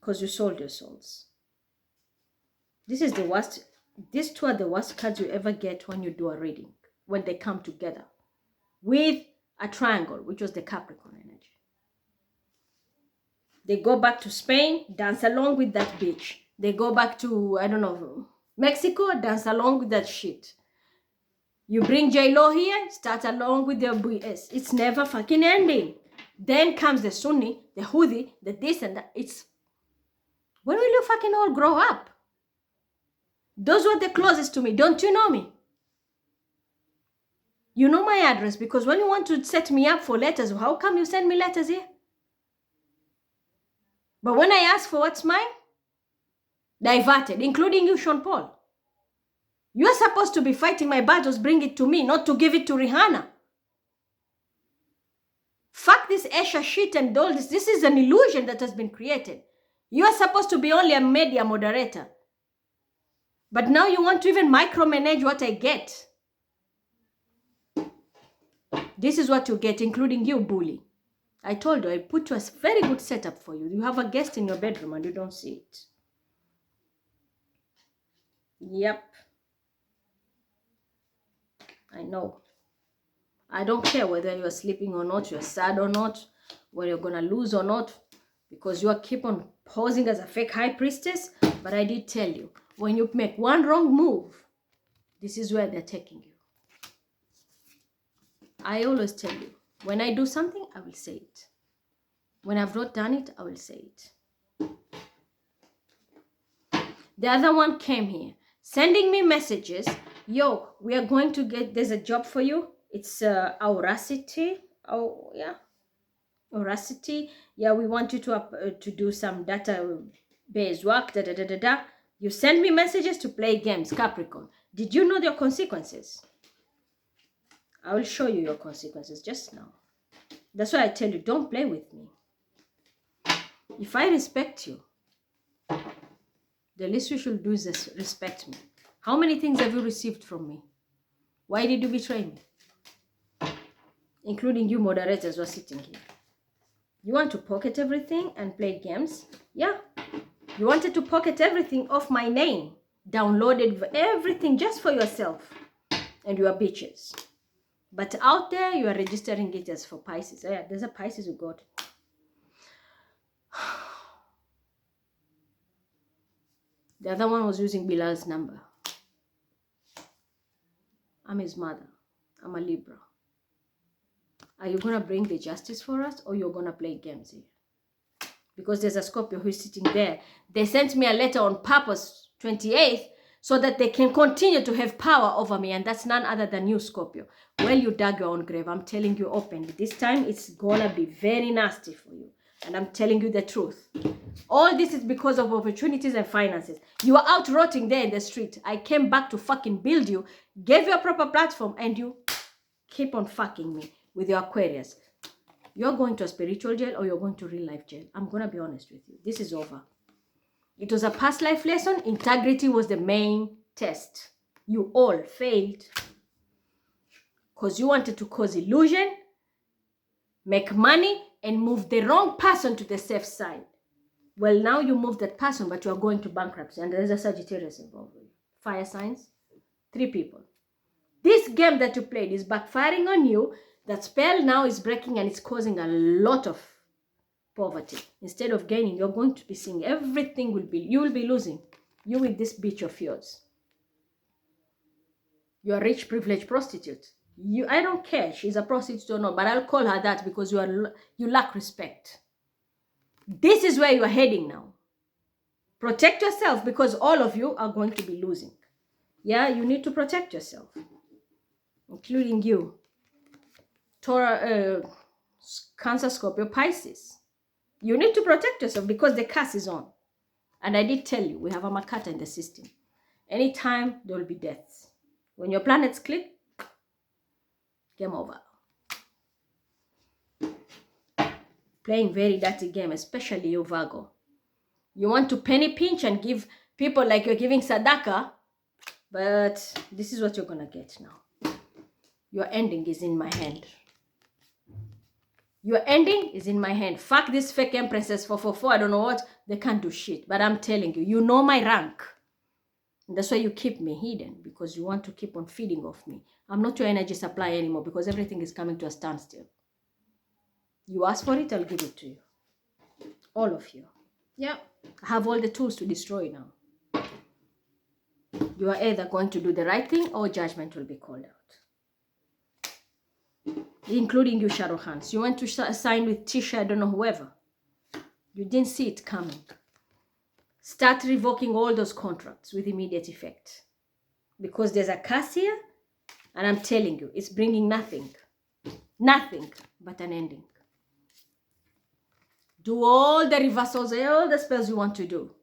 Because you sold your souls. This is the worst. These two are the worst cards you ever get when you do a reading. When they come together. With a triangle, which was the Capricorn energy. They go back to Spain, dance along with that bitch. They go back to, I don't know, Mexico, dance along with that shit. You bring J-Lo here, start along with their BS. It's never fucking ending. Then comes the Sunni, the Houthi, the this and that. It's, when will you fucking all grow up? Those were the closest to me. Don't you know me? You know my address because when you want to set me up for letters, how come you send me letters here? But when I ask for what's mine, diverted, including you, Sean Paul. You're supposed to be fighting my battles, bring it to me, not to give it to Rihanna. Fuck this Esha shit and all this. This is an illusion that has been created. You are supposed to be only a media moderator. But now you want to even micromanage what I get. This is what you get, including you, bully. I told you, I put you a very good setup for you. You have a guest in your bedroom and you don't see it. Yep. I know. I don't care whether you're sleeping or not, you're sad or not, whether you're going to lose or not, because you keep on posing as a fake high priestess. But I did tell you, when you make one wrong move, this is where they're taking you. I always tell you, when I do something, I will say it. When I've not done it, I will say it. The other one came here, sending me messages. Yo, we are going to get, there's a job for you. It's Auracity. Oh, yeah. Auracity. Yeah, we want you to do some database work. Da, da, da, da, da. You send me messages to play games, Capricorn. Did you know your consequences? I will show you your consequences just now. That's why I tell you, don't play with me. If I respect you, the least you should do is respect me. How many things have you received from me? Why did you betray me? Including you moderators who are sitting here. You want to pocket everything and play games? Yeah. You wanted to pocket everything off my name. Downloaded everything just for yourself. And you are bitches. But out there, you are registering it as for Pisces. Yeah, there's a Pisces who got it. The other one was using Bilal's number. I'm his mother. I'm a Libra. Are you going to bring the justice for us, or you're going to play games here? Because there's a Scorpio who's sitting there. They sent me a letter on purpose, 28th, so that they can continue to have power over me. And that's none other than you, Scorpio. Well, you dug your own grave. I'm telling you openly. This time, it's going to be very nasty for you. And I'm telling you the truth. All this is because of opportunities and finances. You are out rotting there in the street. I came back to fucking build you, gave you a proper platform, and you keep on fucking me with your Aquarius. You're going to a spiritual jail or you're going to real life jail. I'm going to be honest with you. This is over. It was a past life lesson. Integrity was the main test. You all failed. Because you wanted to cause illusion, make money, and move the wrong person to the safe side. Well, now you move that person, but you're going to bankruptcy. And there's a Sagittarius involved with you. Fire signs. 3 people. This game that you played is backfiring on you. That spell now is breaking and it's causing a lot of poverty. Instead of gaining, you're going to be seeing everything you will be losing. You with this bitch of yours. You're a rich, privileged prostitute. I don't care. She's a prostitute or not, but I'll call her that because you lack respect. This is where you are heading now. Protect yourself because all of you are going to be losing. Yeah, you need to protect yourself. Including you. Taurus, Cancer, Scorpio, Pisces. You need to protect yourself because the curse is on. And I did tell you, we have a Makata in the system. Anytime, there will be deaths. When your planets click, game over. Playing very dirty game, especially you, Virgo. You want to penny pinch and give people like you're giving Sadaka, but this is what you're going to get now. Your ending is in my hand. Your ending is in my hand. Fuck these fake empresses 444. I don't know what. They can't do shit. But I'm telling you, you know my rank. And that's why you keep me hidden. Because you want to keep on feeding off me. I'm not your energy supply anymore. Because everything is coming to a standstill. You ask for it, I'll give it to you. All of you. Yeah. I have all the tools to destroy now. You are either going to do the right thing or judgment will be called out. Including you, Shadow Hands. You went to sign with Tisha, I don't know, whoever. You didn't see it coming. Start revoking all those contracts with immediate effect. Because there's a curse here, and I'm telling you, it's bringing nothing. Nothing but an ending. Do all the reversals, all the spells you want to do.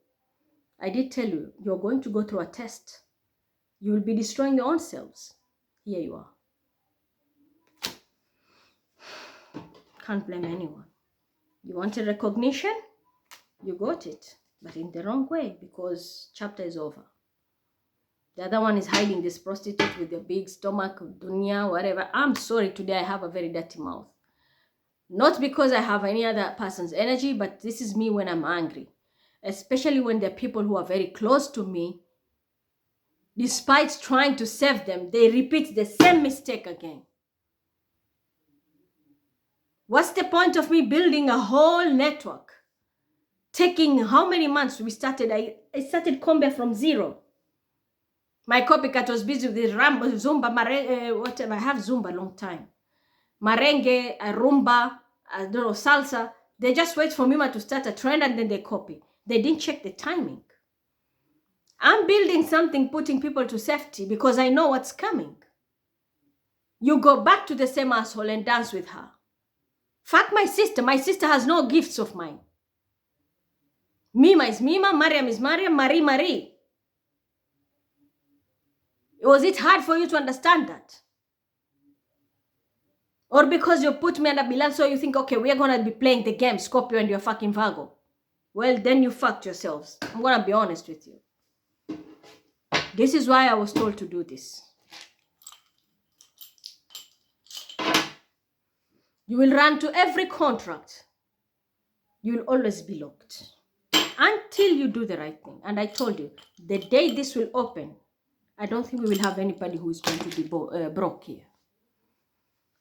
I did tell you, you're going to go through a test. You will be destroying your own selves. Here you are. Can't blame anyone. You wanted recognition? You got it. But in the wrong way because chapter is over. The other one is hiding this prostitute with your big stomach, dunya, whatever. I'm sorry, today I have a very dirty mouth. Not because I have any other person's energy, but this is me when I'm angry. Especially when there are people who are very close to me. Despite trying to save them, they repeat the same mistake again. What's the point of me building a whole network? Taking how many months we started? I started Combe from 0. My copycat was busy with the Zumba, whatever. I have Zumba long time. Merengue, rumba, I don't know, salsa. They just wait for Mima to start a trend and then they copy. They didn't check the timing. I'm building something, putting people to safety because I know what's coming. You go back to the same asshole and dance with her. Fuck my sister. My sister has no gifts of mine. Mima is Mima, Mariam is Mariam, Marie, Marie. Was it hard for you to understand that? Or because you put me under Bilal, so you think, okay, we're going to be playing the game, Scorpio and your fucking Virgo. Well, then you fucked yourselves. I'm going to be honest with you. This is why I was told to do this. You will run to every contract. You will always be locked. Until you do the right thing. And I told you, the day this will open, I don't think we will have anybody who is going to be broke here.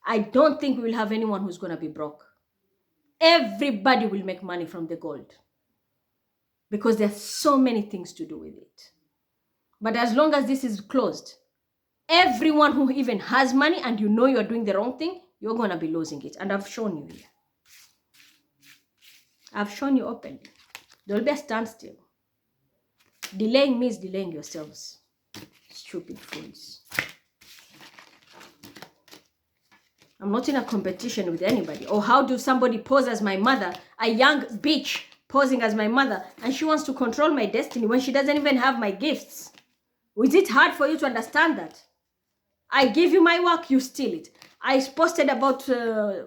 I don't think we will have anyone who's going to be broke. Everybody will make money from the gold. Because there's so many things to do with it. But as long as this is closed, everyone who even has money and you know you're doing the wrong thing, you're going to be losing it. And I've shown you here. I've shown you openly. There'll be a standstill. Delaying means delaying yourselves. Stupid fools. I'm not in a competition with anybody. Or how do somebody pose as my mother, a young bitch posing as my mother, and she wants to control my destiny when she doesn't even have my gifts? Was it hard for you to understand that? I give you my work, you steal it. I posted about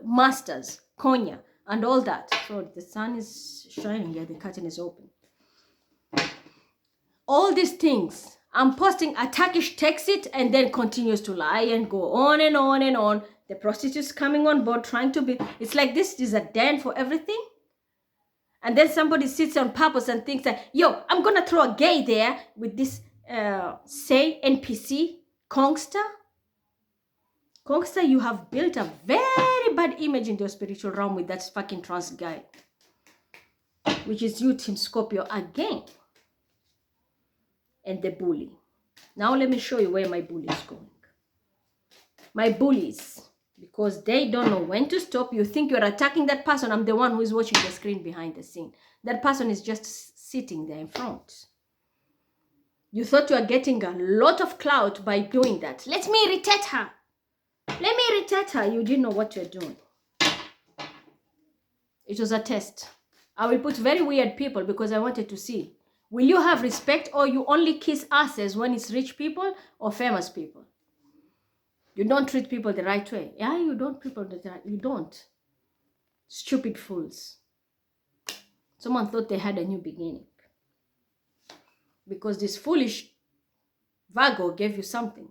masters, Konya, and all that. So the sun is shining here, the curtain is open. All these things, I'm posting, a Turkish takes it and then continues to lie and go on and on and on. The prostitutes coming on board trying to be, it's like this is a den for everything. And then somebody sits on purpose and thinks that, yo, I'm going to throw a gay there with this, say, NPC, Kongster. Kongster, you have built a very bad image in the spiritual realm with that fucking trans guy. Which is you, Team Scorpio, again. And the bully. Now let me show you where my bully is going. My bullies, because they don't know when to stop. You think you're attacking that person. I'm the one who is watching the screen behind the scene. That person is just sitting there in front. You thought you were getting a lot of clout by doing that. Let me irritate her. Let me irritate her. You didn't know what you're doing. It was a test. I will put very weird people because I wanted to see. Will you have respect or you only kiss asses when it's rich people or famous people? You don't treat people the right way. Yeah, you don't treat people the right way. You don't. Stupid fools. Someone thought they had a new beginning. Because this foolish Virgo gave you something.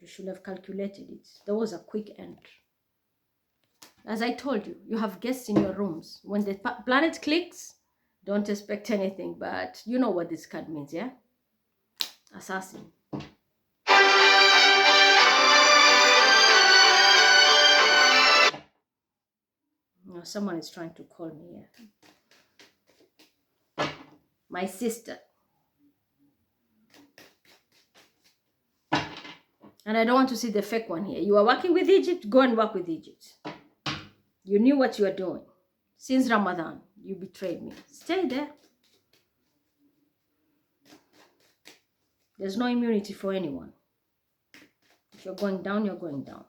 You should have calculated it. There was a quick end. As I told you, you have guests in your rooms. When the planet clicks, don't expect anything. But you know what this card means, yeah? Assassin. No, someone is trying to call me here. My sister. And I don't want to see the fake one here. You are working with Egypt, go and work with Egypt. You knew what you were doing. Since Ramadan, you betrayed me. Stay there. There's no immunity for anyone. If you're going down, you're going down.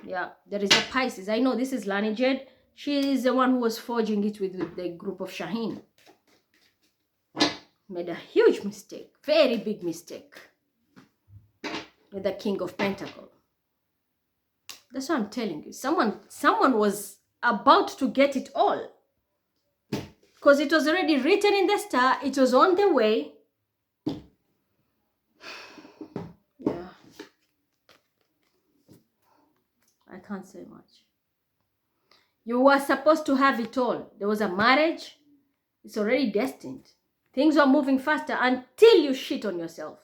Yeah, there is a Pisces. I know this is Lani Jed. She is the one who was forging it with the group of Shaheen. Made a huge mistake. Very big mistake. With the King of Pentacles. That's what I'm telling you. Someone was about to get it all. Because it was already written in the star. It was on the way. Yeah. I can't say much. You were supposed to have it all. There was a marriage. It's already destined. Things are moving faster until you shit on yourself.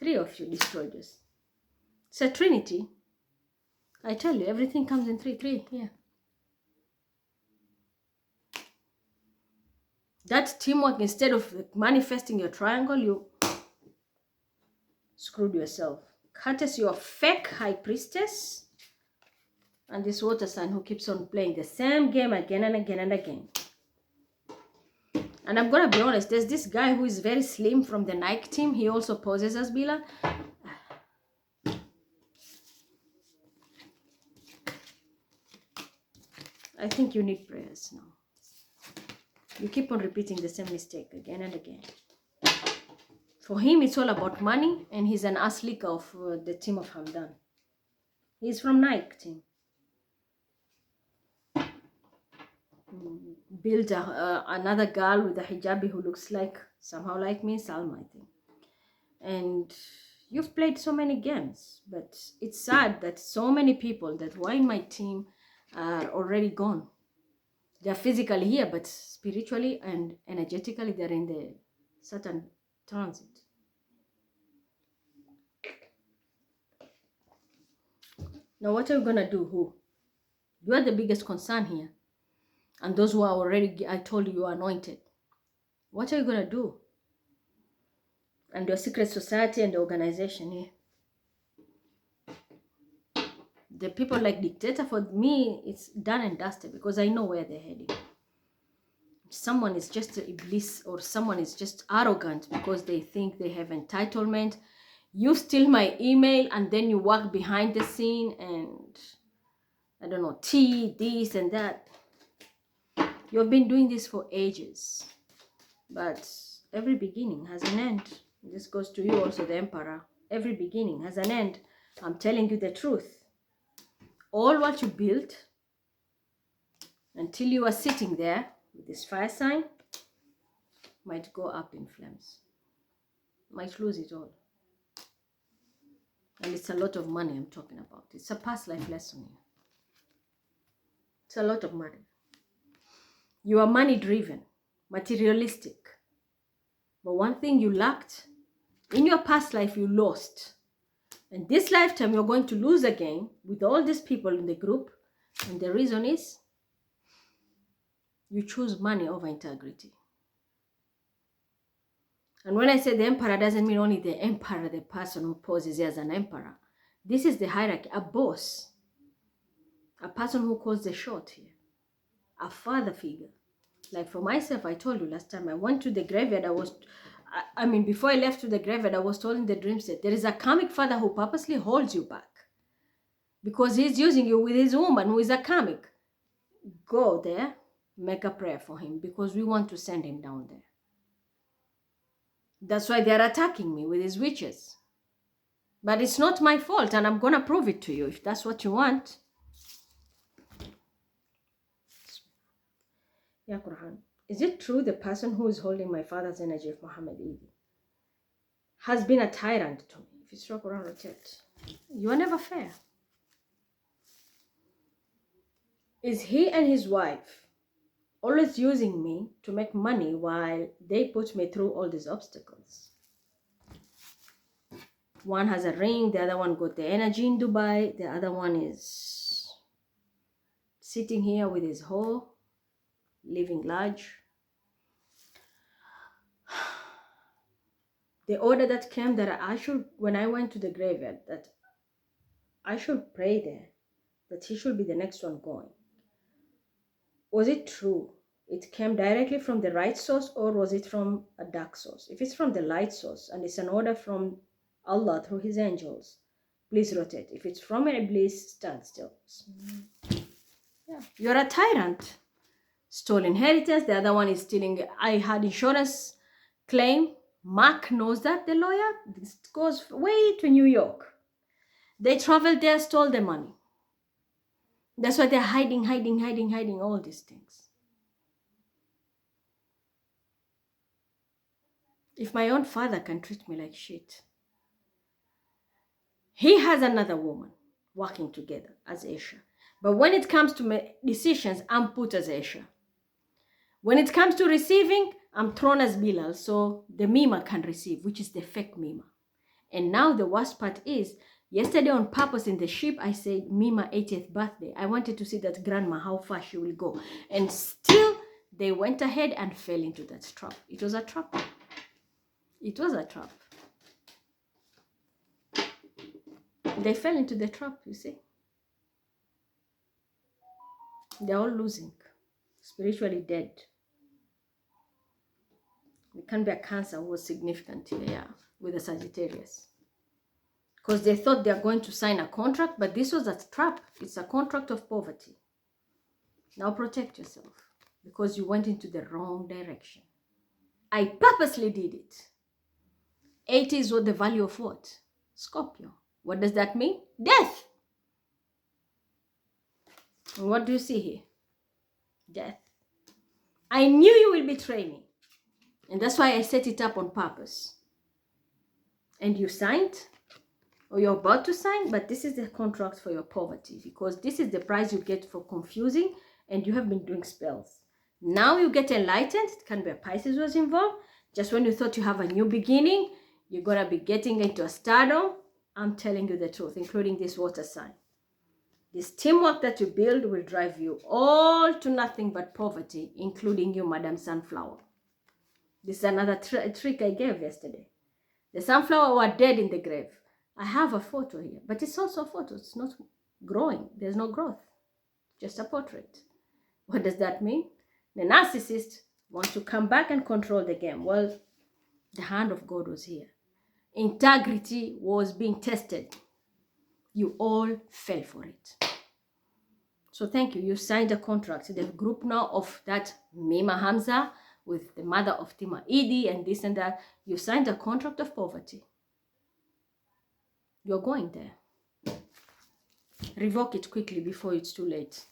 3 of you destroyed this. It's a trinity. I tell you, everything comes in 3, 3, yeah. That teamwork, instead of manifesting your triangle, you screwed yourself. Courtesy of fake high priestess and this water sign who keeps on playing the same game again and again and again. And I'm gonna be honest, there's this guy who is very slim from the Nike team. He also poses as Bila. I think you need prayers now. You keep on repeating the same mistake again and again. For him, it's all about money, and he's an ass-licker of the team of Hamdan. He's from Nike team. Build another girl with a hijabi who looks like, somehow like me, Salma, I think. And you've played so many games, but it's sad that so many people that were in my team are already gone. They're physically here, but spiritually and energetically, they're in the Saturn transit. Now, what are you gonna do? Who? You are the biggest concern here. And those who are already, I told you, are anointed. What are you gonna do? And your secret society and the organization here. The people like dictator, for me, it's done and dusted because I know where they're heading. Someone is just iblis, or someone is just arrogant because they think they have entitlement. You steal my email and then you work behind the scene and I don't know, this and that. You've been doing this for ages, but every beginning has an end. This goes to you also, the emperor. Every beginning has an end. I'm telling you the truth. All what you built until you are sitting there with this fire sign might go up in flames. Might lose it all. And it's a lot of money I'm talking about. It's a past life lesson. It's a lot of money. You are money driven, materialistic. But one thing you lacked, in your past life you lost. And this lifetime you're going to lose again with all these people in the group. And the reason is you choose money over integrity. And when I say the emperor, doesn't mean only the emperor, the person who poses as an emperor. This is the hierarchy, a boss, a person who calls the shot here, a father figure. Like for myself, I told you last time, I went to the graveyard, before I left to the graveyard, I was told in the dream set, there is a karmic father who purposely holds you back because he's using you with his woman who is a karmic. Go there, make a prayer for him because we want to send him down there. That's why they're attacking me with his witches. But it's not my fault, and I'm going to prove it to you if that's what you want. Ya Quran. Is it true the person who is holding my father's energy of Muhammad Idi has been a tyrant to me? If it's true, Quran or chat. You are never fair. Is he and his wife always using me to make money while they put me through all these obstacles? One has a ring, the other one got the energy in Dubai, the other one is sitting here with his whore, living large. The order that came that I should, when I went to the graveyard, that I should pray there, that he should be the next one going. Was it true? It came directly from the right source, or was it from a dark source? If it's from the light source and it's an order from Allah through his angels, please rotate. If it's from Iblis, stand still. Yeah. You're a tyrant. Stole inheritance. The other one is stealing. I had insurance claim. Mark knows that, the lawyer. This goes way to New York. They traveled there, stole the money. That's why they're hiding all these things. If my own father can treat me like shit, he has another woman working together as Aisha. But when it comes to decisions, I'm put as Aisha. When it comes to receiving, I'm thrown as Bilal, so the Mima can receive, which is the fake Mima. And now the worst part is, yesterday on purpose in the ship, I said Mima 80th birthday. I wanted to see that grandma, how far she will go. And still, They went ahead and fell into that trap. It was a trap. It was a trap. They fell into the trap, you see. They're all losing. Spiritually dead. It can be a Cancer who was significant here, yeah, with the Sagittarius. Because they thought they're going to sign a contract, but this was a trap. It's a contract of poverty. Now protect yourself, because you went into the wrong direction. I purposely did it. 80 is what the value of what? Scorpio. What does that mean? Death. And what do you see here? Death. I knew you will betray me. And that's why I set it up on purpose. And you signed, or you're about to sign, but this is the contract for your poverty, because this is the price you get for confusing, and you have been doing spells. Now you get enlightened. It can be a Pisces was involved. Just when you thought you have a new beginning, you're going to be getting into a stardom. I'm telling you the truth, including this water sign. This teamwork that you build will drive you all to nothing but poverty, including you, Madam Sunflower. This is another trick I gave yesterday. The sunflower were dead in the grave. I have a photo here, but it's also a photo. It's not growing. There's no growth, just a portrait. What does that mean? The narcissist wants to come back and control the game. Well, the hand of God was here. Integrity was being tested. You all fell for it. So thank you. You signed a contract. The group now of that Mima Hamza with the mother of Tima Idi and this and that. You signed a contract of poverty. You're going there. Revoke it quickly before it's too late.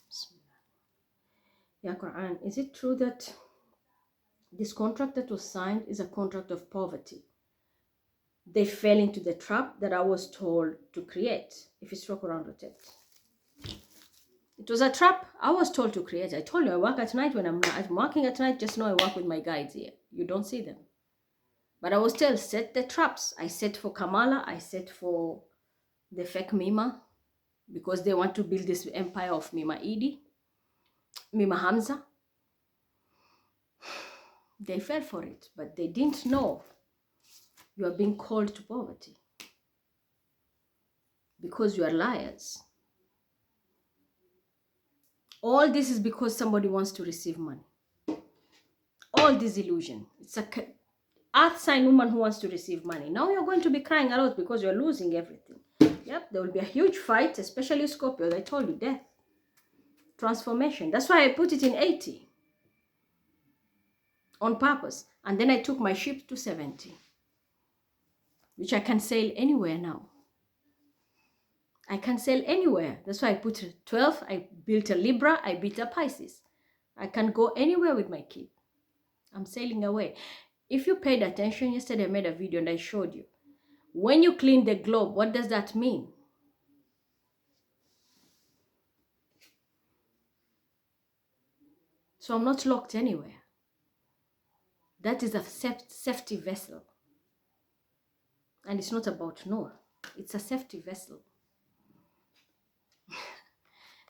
Ya Quran, is it true that this contract that was signed is a contract of poverty? They fell into the trap that I was told to create. If it's rock around rotate. It was a trap I was told to create. I told you I work at night. When I'm working at night, just know I work with my guides here. You don't see them. But I was told, set the traps. I set for Kamala. I set for the fake Mima. Because they want to build this empire of Mima Idi. Mima Hamza. They fell for it. But they didn't know you are being called to poverty. Because you are liars. All this is because somebody wants to receive money. All this illusion. It's a earth sign woman who wants to receive money. Now you're going to be crying a lot because you're losing everything. Yep, there will be a huge fight, especially Scorpio. I told you, death. Transformation. That's why I put it in 80. On purpose. And then I took my ship to 70. Which I can sail anywhere now. I can sail anywhere. That's why I put 12. I built a Libra. I built a Pisces. I can go anywhere with my kid. I'm sailing away. If you paid attention, yesterday I made a video and I showed you. When you clean the globe, what does that mean? So I'm not locked anywhere. That is a safety vessel. And it's not about Noah. It's a safety vessel.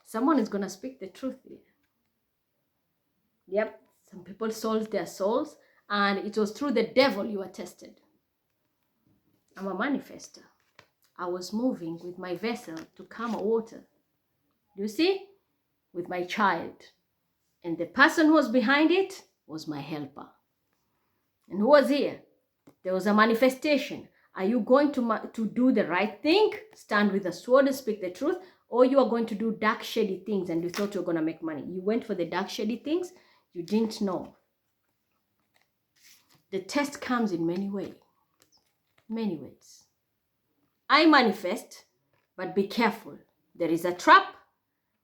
Someone is going to speak the truth here. Yep, some people sold their souls, and it was through the devil you were tested. I'm a manifester. I was moving with my vessel to calm water. Do you see? With my child. And the person who was behind it was my helper. And who was here? There was a manifestation. Are you going to do the right thing? Stand with a sword and speak the truth? Or you are going to do dark, shady things and you thought you were going to make money? You went for the dark, shady things. You didn't know. The test comes in many ways. Many ways. I manifest, but be careful. There is a trap.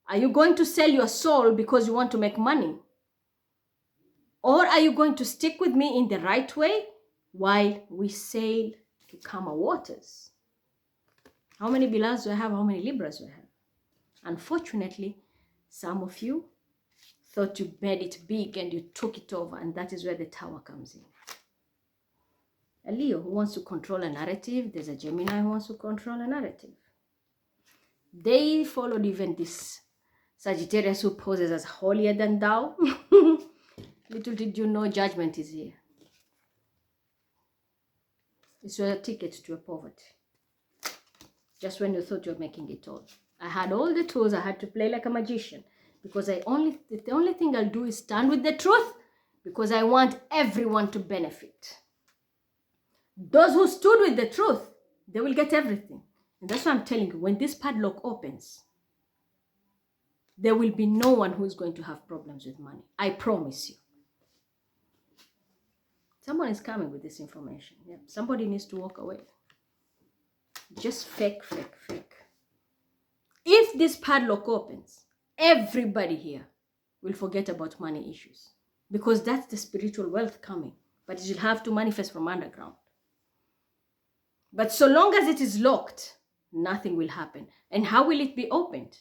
Are you going to sell your soul because you want to make money? Or are you going to stick with me in the right way while we sail to calmer waters? How many Bilals do I have? How many Libras do I have? Unfortunately, some of you thought you made it big and you took it over, and that is where the tower comes in. A Leo who wants to control a narrative. There's a Gemini who wants to control a narrative. They followed even this Sagittarius who poses as holier than thou. Little did you know judgment is here. It's your ticket to your poverty. Just when you thought you're making it all. I had all the tools. I had to play like a magician. Because the only thing I'll do is stand with the truth. Because I want everyone to benefit. Those who stood with the truth, they will get everything. And that's why I'm telling you, when this padlock opens, there will be no one who is going to have problems with money. I promise you. Someone is coming with this information. Yeah. Somebody needs to walk away. Just fake. If this padlock opens, everybody here will forget about money issues. Because that's the spiritual wealth coming. But it will have to manifest from underground. But so long as it is locked, nothing will happen. And how will it be opened?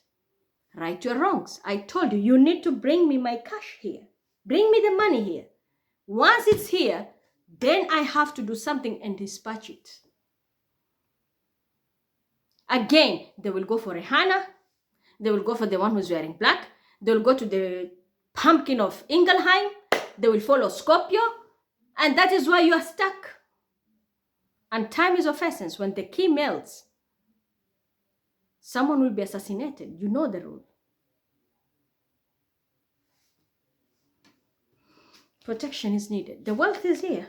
Right your wrongs. I told you, you need to bring me my cash here. Bring me the money here. Once it's here, then I have to do something and dispatch it. Again, they will go for Rihanna. They will go for the one who's wearing black. They will go to the pumpkin of Ingelheim. They will follow Scorpio. And that is why you are stuck. And time is of essence. When the key melts, someone will be assassinated. You know the rule. Protection is needed. The wealth is here.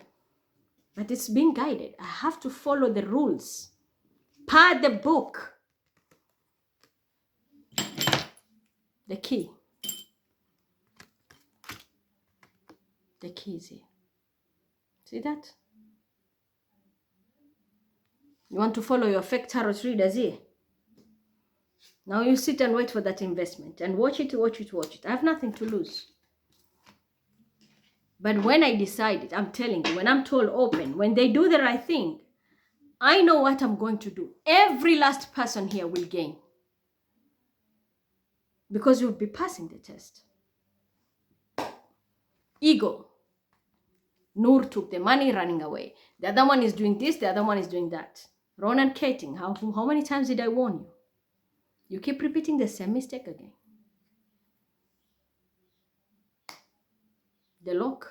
But it's being guided. I have to follow the rules. Per the book. The key. The key is here. See that? You want to follow your fake tarot readers here? Now you sit and wait for that investment. And watch it. I have nothing to lose. But when I decided, I'm telling you, when I'm told open, when they do the right thing, I know what I'm going to do. Every last person here will gain. Because you'll be passing the test. Ego. Noor took the money, running away. The other one is doing this, the other one is doing that. Ronan Keating, how many times did I warn you? You keep repeating the same mistake again. The lock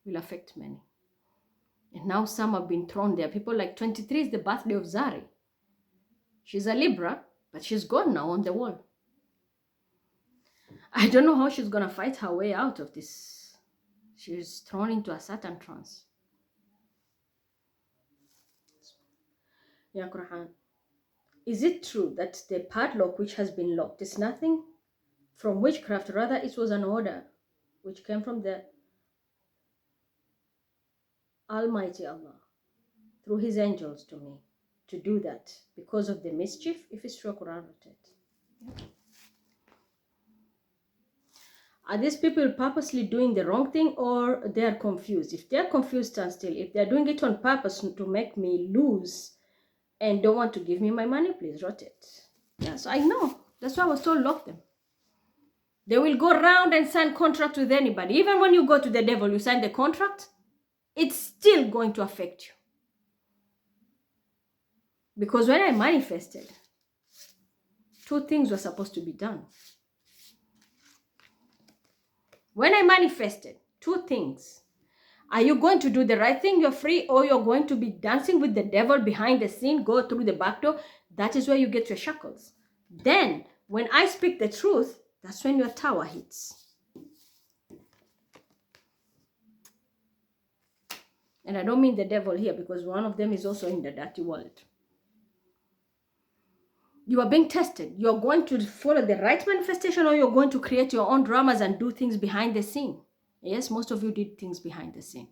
will affect many. And now some have been thrown there. People like 23 is the birthday of Zari. She's a Libra, but she's gone now on the wall. I don't know how she's going to fight her way out of this. She's thrown into a Saturn trance. Ya Quran. Is it true that the padlock which has been locked is nothing from witchcraft? Rather, it was an order which came from the Almighty Allah through his angels to me to do that because of the mischief. If it's true, Quran wrote it. Are these people purposely doing the wrong thing or they are confused? If they are confused, stand still. If they are doing it on purpose to make me lose and don't want to give me my money, please write it. Yes, I know. That's why I was told lock them. They will go around and sign contract with anybody. Even when you go to the devil, you sign the contract, it's still going to affect you. Because when I manifested, two things were supposed to be done. When I manifested, two things. Are you going to do the right thing? You're free, or you're going to be dancing with the devil behind the scene, go through the back door. That is where you get your shackles. Then, when I speak the truth, that's when your tower hits. And I don't mean the devil here, because one of them is also in the dirty world. You are being tested. You're going to follow the right manifestation, or you're going to create your own dramas and do things behind the scene. Yes, most of you did things behind the scene.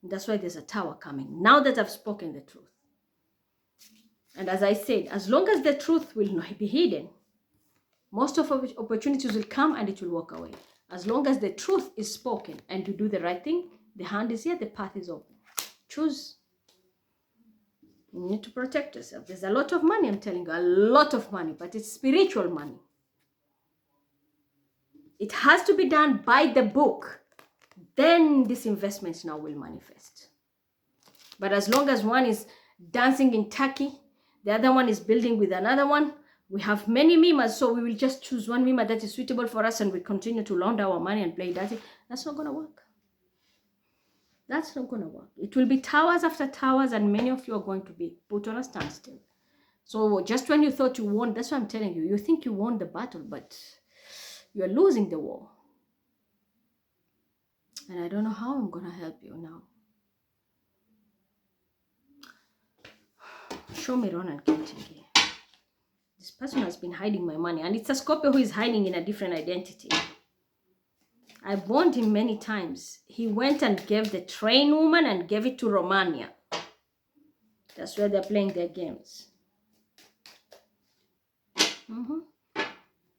That's why there's a tower coming. Now that I've spoken the truth. And as I said, as long as the truth will not be hidden, most of opportunities will come and it will walk away. As long as the truth is spoken and you do the right thing, the hand is here, the path is open. Choose. You need to protect yourself. There's a lot of money, I'm telling you, a lot of money, but it's spiritual money. It has to be done by the book. Then these investments now will manifest. But as long as one is dancing in Turkey, the other one is building with another one We have many mimas, so we will just choose one mima that is suitable for us and we continue to launder our money and play dirty. That's not going to work. That's not going to work. It will be towers after towers, and many of you are going to be put on a standstill. So just when you thought you won, that's what I'm telling you. You think you won the battle, but you're losing the war. And I don't know how I'm going to help you now. Show me Ron and Kentucky. This person has been hiding my money, and it's a Scorpio who is hiding in a different identity. I warned him many times. He went and gave the train woman and gave it to Romania. That's where they're playing their games.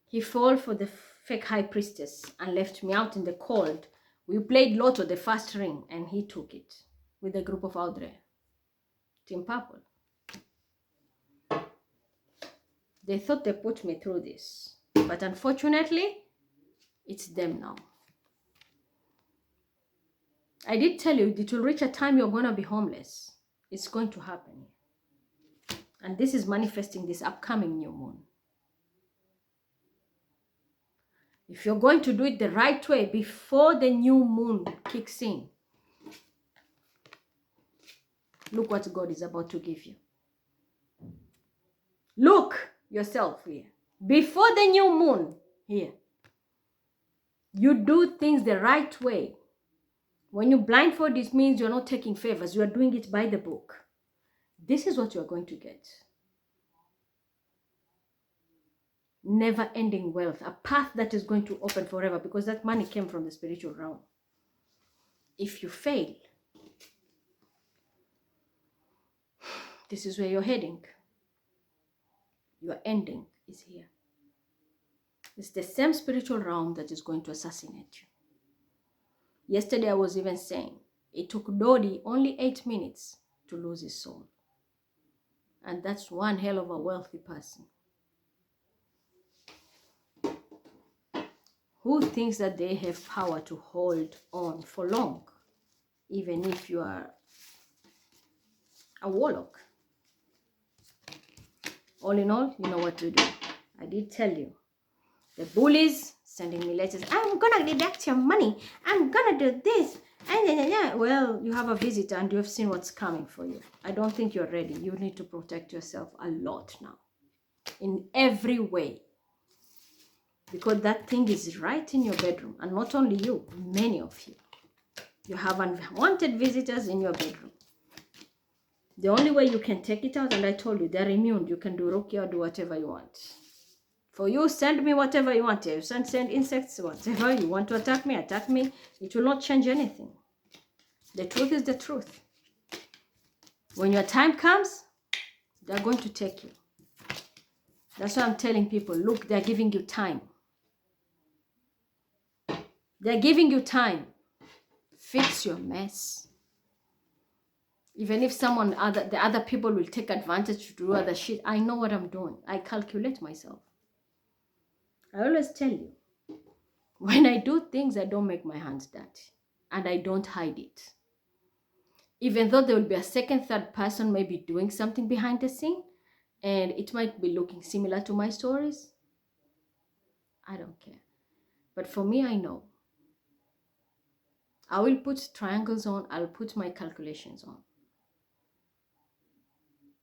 He fell for the fake high priestess and left me out in the cold. We played Lotto, the first ring, and he took it with a group of Audrey. Team Purple. They thought they put me through this, but unfortunately, it's them now. I did tell you it will reach a time you're going to be homeless. It's going to happen. And this is manifesting this upcoming new moon. If you're going to do it the right way before the new moon kicks in, look what God is about to give you. Look yourself here. Before the new moon here, you do things the right way. When you blindfold, it means you're not taking favors. You are doing it by the book. This is what you're going to get. Never-ending wealth. A path that is going to open forever, because that money came from the spiritual realm. If you fail, this is where you're heading. Your ending is here. It's the same spiritual realm that is going to assassinate you. Yesterday I was even saying, it took Dodi only 8 minutes to lose his soul. And that's one hell of a wealthy person. Who thinks that they have power to hold on for long, even if you are a warlock? All in all, you know what to do. I did tell you. The bullies sending me letters. I'm gonna deduct your money. I'm gonna do this. And well, you have a visitor and you have seen what's coming for you. I don't think you're ready. You need to protect yourself a lot now. In every way. Because that thing is right in your bedroom. And not only you, many of you. You have unwanted visitors in your bedroom. The only way you can take it out, and I told you, they're immune. You can do rukia or do whatever you want. For you, send me whatever you want. You send insects, whatever. You want to attack me, attack me. It will not change anything. The truth is the truth. When your time comes, they're going to take you. That's why I'm telling people, look, they're giving you time. They're giving you time. Fix your mess. Even if the other people will take advantage to do other shit, I know what I'm doing. I calculate myself. I always tell you, when I do things, I don't make my hands dirty. And I don't hide it. Even though there will be a second, third person maybe doing something behind the scene, and it might be looking similar to my stories, I don't care. But for me, I know. I will put triangles on, I'll put my calculations on.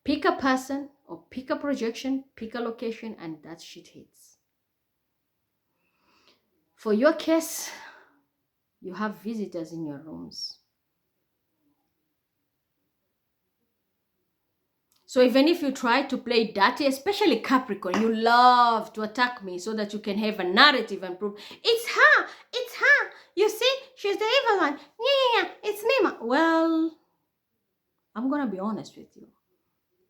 Pick a person or pick a projection, pick a location, and that shit hits. For your case, you have visitors in your rooms. So even if you try to play dirty, especially Capricorn, you love to attack me so that you can have a narrative and prove, it's her, you see, she's the evil one, yeah, it's me. Well, I'm going to be honest with you.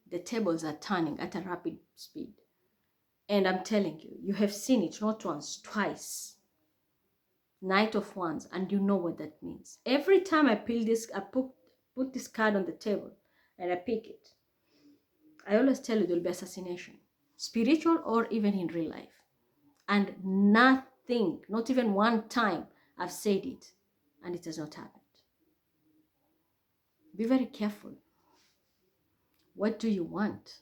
The tables are turning at a rapid speed. And I'm telling you, you have seen it not once, twice. Knight of Wands, and you know what that means. Every time I put this card on the table and I pick it, I always tell you there will be assassination, spiritual or even in real life. And nothing, not even one time I've said it, and it has not happened. Be very careful. What do you want?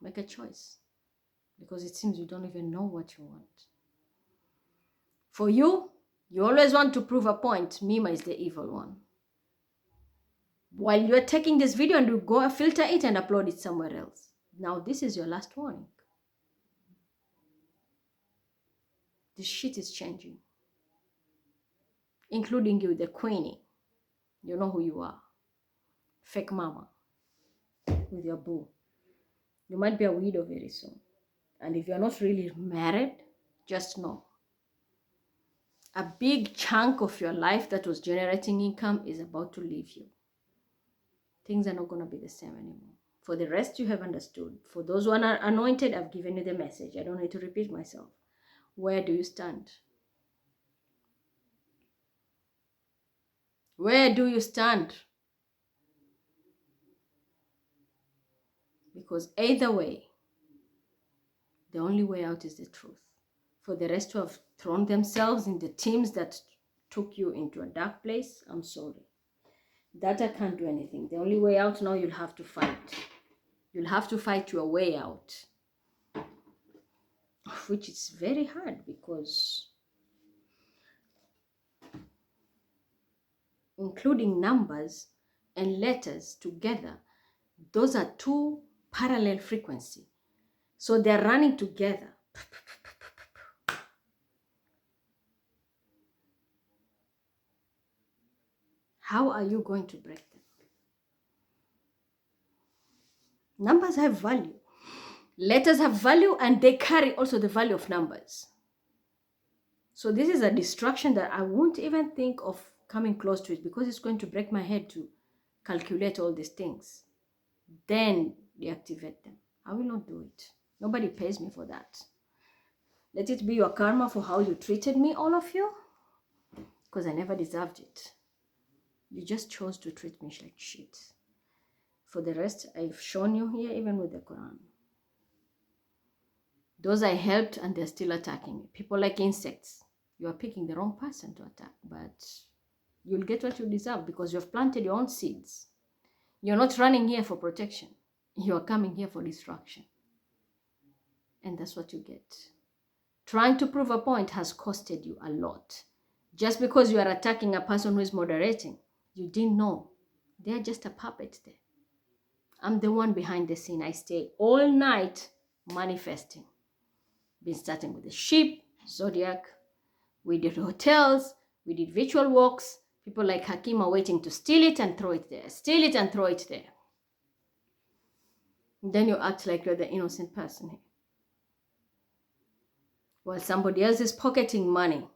Make a choice. Because it seems you don't even know what you want. For you, you always want to prove a point. Mima is the evil one. While you're taking this video and you go filter it and upload it somewhere else. Now this is your last warning. This shit is changing. Including you, the queenie. You know who you are. Fake mama. With your boo. You might be a widow very soon. And if you're not really married, just know. A big chunk of your life that was generating income is about to leave you. Things are not going to be the same anymore. For the rest, you have understood. For those who are anointed, I've given you the message. I don't need to repeat myself. Where do you stand? Where do you stand? Because either way, the only way out is the truth. For the rest who have thrown themselves in the teams that took you into a dark place, I'm sorry. That I can't do anything. The only way out now, you'll have to fight. You'll have to fight your way out. Which is very hard because including numbers and letters together, those are two parallel frequencies. So they're running together. How are you going to break them? Numbers have value. Letters have value and they carry also the value of numbers. So this is a distraction that I won't even think of coming close to it because it's going to break my head to calculate all these things. Then deactivate them. I will not do it. Nobody pays me for that. Let it be your karma for how you treated me, all of you, because I never deserved it. You just chose to treat me like shit. For the rest, I've shown you here, even with the Quran. Those I helped and they're still attacking me. People like insects. You are picking the wrong person to attack, but you'll get what you deserve because you've planted your own seeds. You're not running here for protection. You are coming here for destruction. And that's what you get. Trying to prove a point has costed you a lot. Just because you are attacking a person who is moderating, you didn't know. They're just a puppet there. I'm the one behind the scene. I stay all night manifesting. Been starting with the sheep, zodiac. We did hotels. We did virtual walks. People like Hakim are waiting to steal it and throw it there. Steal it and throw it there. And then you act like you're the innocent person here. While somebody else is pocketing money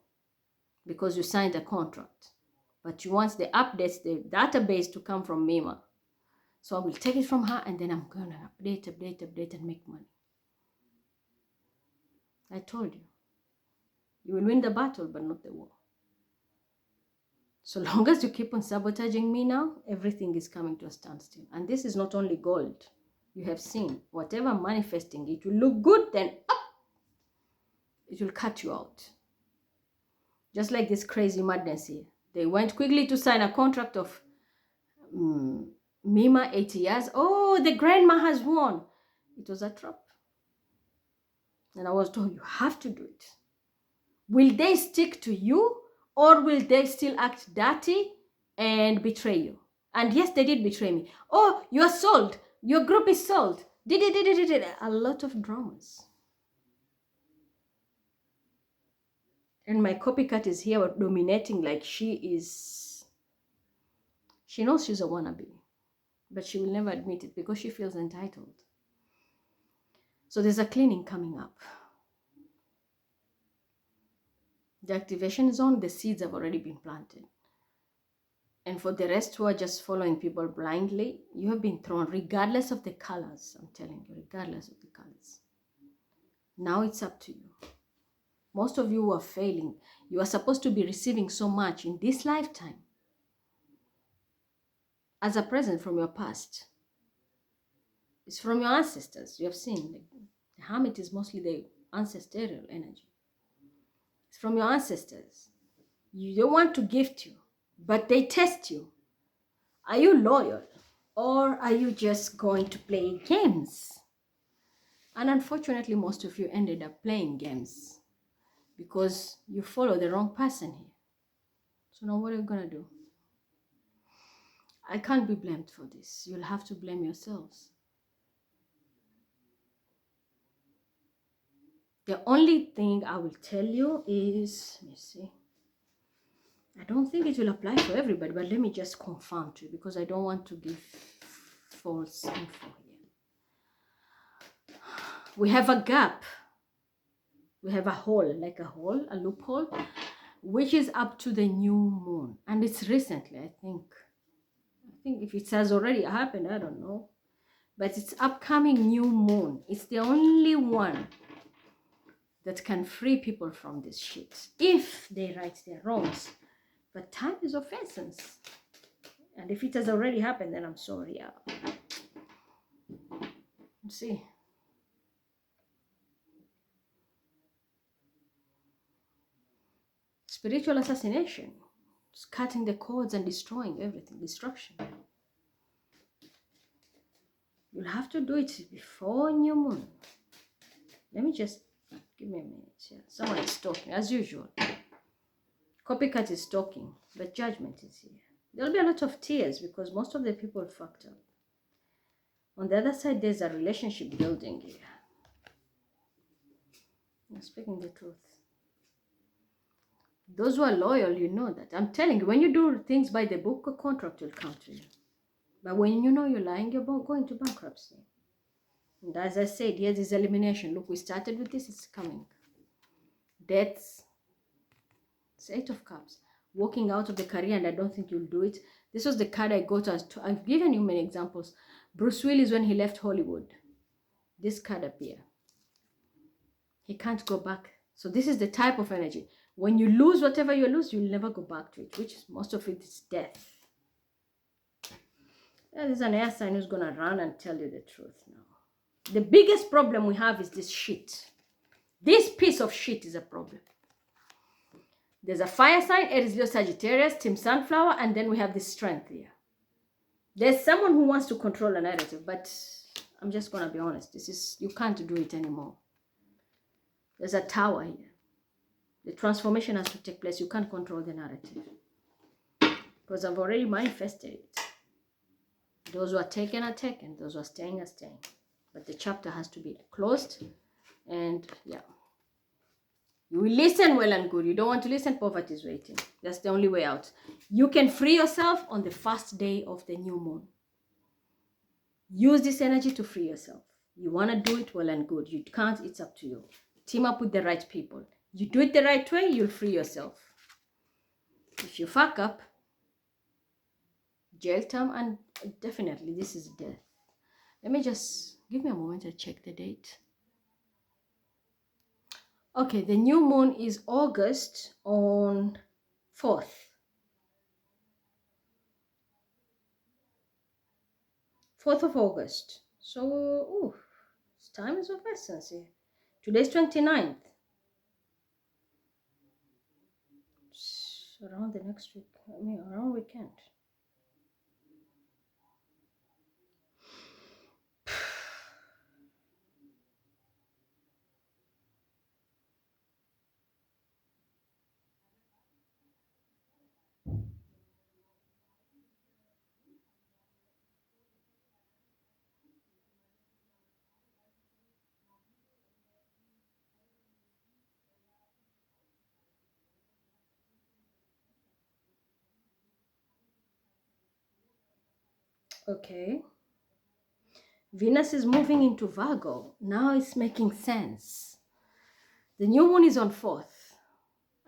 because you signed a contract. But you want the updates, the database to come from Mima. So I will take it from her and then I'm going to update and make money. I told you. You will win the battle, but not the war. So long as you keep on sabotaging me now, everything is coming to a standstill. And this is not only gold. You have seen, whatever manifesting, it will look good, then up, it will cut you out. Just like this crazy madness here. They went quickly to sign a contract of Mima, 80 years. Oh, the grandma has won. It was a trap. And I was told, you have to do it. Will they stick to you or will they still act dirty and betray you? And yes, they did betray me. Oh, you are sold. Your group is sold. Did. A lot of dramas. And my copycat is here dominating like she is. She knows she's a wannabe. But she will never admit it because she feels entitled. So there's a cleaning coming up. The activation is on. The seeds have already been planted. And for the rest who are just following people blindly, you have been thrown regardless of the colors. I'm telling you, regardless of the colors. Now it's up to you. Most of you who are failing, you are supposed to be receiving so much in this lifetime as a present from your past. It's from your ancestors. You have seen the hermit is mostly the ancestral energy. It's from your ancestors. You don't want to gift you, but they test you. Are you loyal or are you just going to play games? And unfortunately, most of you ended up playing games because you follow the wrong person here. So now what are you going to do? I can't be blamed for this. You'll have to blame yourselves. The only thing I will tell you is, let me see. I don't think it will apply for everybody, but let me just confirm to you because I don't want to give false info here. We have a gap. We have a hole, like a hole, a loophole, which is up to the new moon. And it's recently, I think. I think if it has already happened, I don't know. But it's upcoming new moon. It's the only one that can free people from this shit if they right their wrongs. But time is of essence. And if it has already happened, then I'm sorry. Let's see. Spiritual assassination. It's cutting the cords and destroying everything. Destruction. You'll have to do it before new moon. Let me just, give me a minute. Yeah, someone is talking, as usual. Copycat is talking, but judgment is here. There'll be a lot of tears because most of the people fucked up. On the other side, there's a relationship building here. I'm speaking the truth. Those who are loyal, you know that. I'm telling you, when you do things by the book, a contract will come to you. But when you know you're lying, you're going to bankruptcy. And as I said, here's this elimination. Look, we started with this, it's coming. Deaths. It's 8 of Cups. Walking out of the career, and I don't think you'll do it. This was the card I got. I've given you many examples. Bruce Willis, when he left Hollywood, this card appeared. He can't go back. So this is the type of energy. When you lose whatever you lose, you'll never go back to it, which is, most of it is death. There's an air sign who's going to run and tell you the truth now. The biggest problem we have is this shit. This piece of shit is a problem. There's a fire sign, Aries, Leo, Sagittarius, Team Sunflower, and then we have this strength here. There's someone who wants to control a narrative, but I'm just going to be honest. You can't do it anymore. There's a tower here. The transformation has to take place. You can't control the narrative. Because I've already manifested it. Those who are taken are taken. Those who are staying are staying. But the chapter has to be closed. And yeah. You will listen well and good. You don't want to listen, poverty is waiting. That's the only way out. You can free yourself on the first day of the new moon. Use this energy to free yourself. You want to do it well and good. You can't, it's up to you. Team up with the right people. You do it the right way, you'll free yourself. If you fuck up, jail term, and definitely this is death. Let me just, give me a moment to check the date. Okay, the new moon is August on 4th. 4th of August. So, time is of essence here. Today's 29th. Around the next week, around weekend. Okay. Venus is moving into Virgo. Now it's making sense. The new moon is on 4th.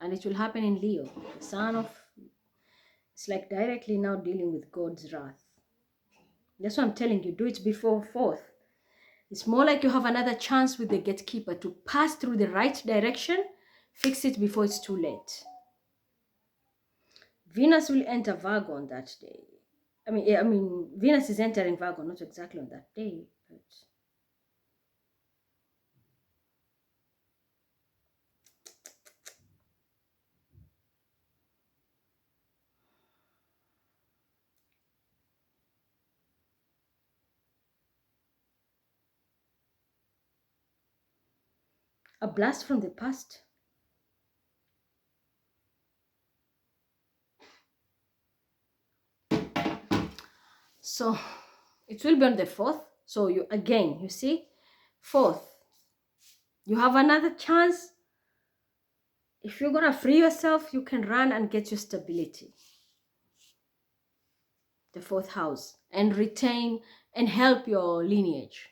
And it will happen in Leo. The son of... It's like directly now dealing with God's wrath. That's what I'm telling you. Do it before 4th. It's more like you have another chance with the gatekeeper to pass through the right direction. Fix it before it's too late. Venus will enter Virgo on that day. I mean, Venus is entering Virgo, not exactly on that day, but A blast from the past. So it will be on the 4th. So you again, you see, 4th, you have another chance. If you're gonna free yourself, you can run and get your stability. The 4th house, and retain and help your lineage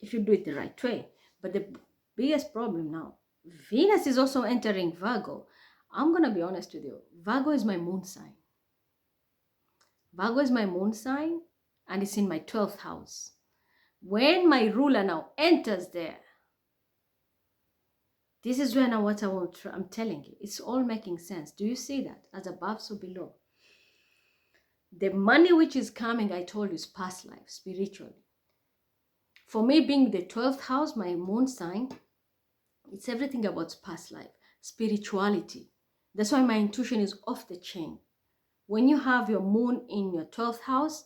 if you do it the right way. But the biggest problem now, Venus is also entering Virgo. I'm gonna be honest with you. Virgo is my moon sign. Virgo is my moon sign, and it's in my 12th house. When my ruler now enters there, this is when I'm telling you, it's all making sense. Do you see that? As above, so below. The money which is coming, I told you, is past life, spiritually. For me, being the 12th house, my moon sign, it's everything about past life, spirituality. That's why my intuition is off the chain. When you have your moon in your 12th house,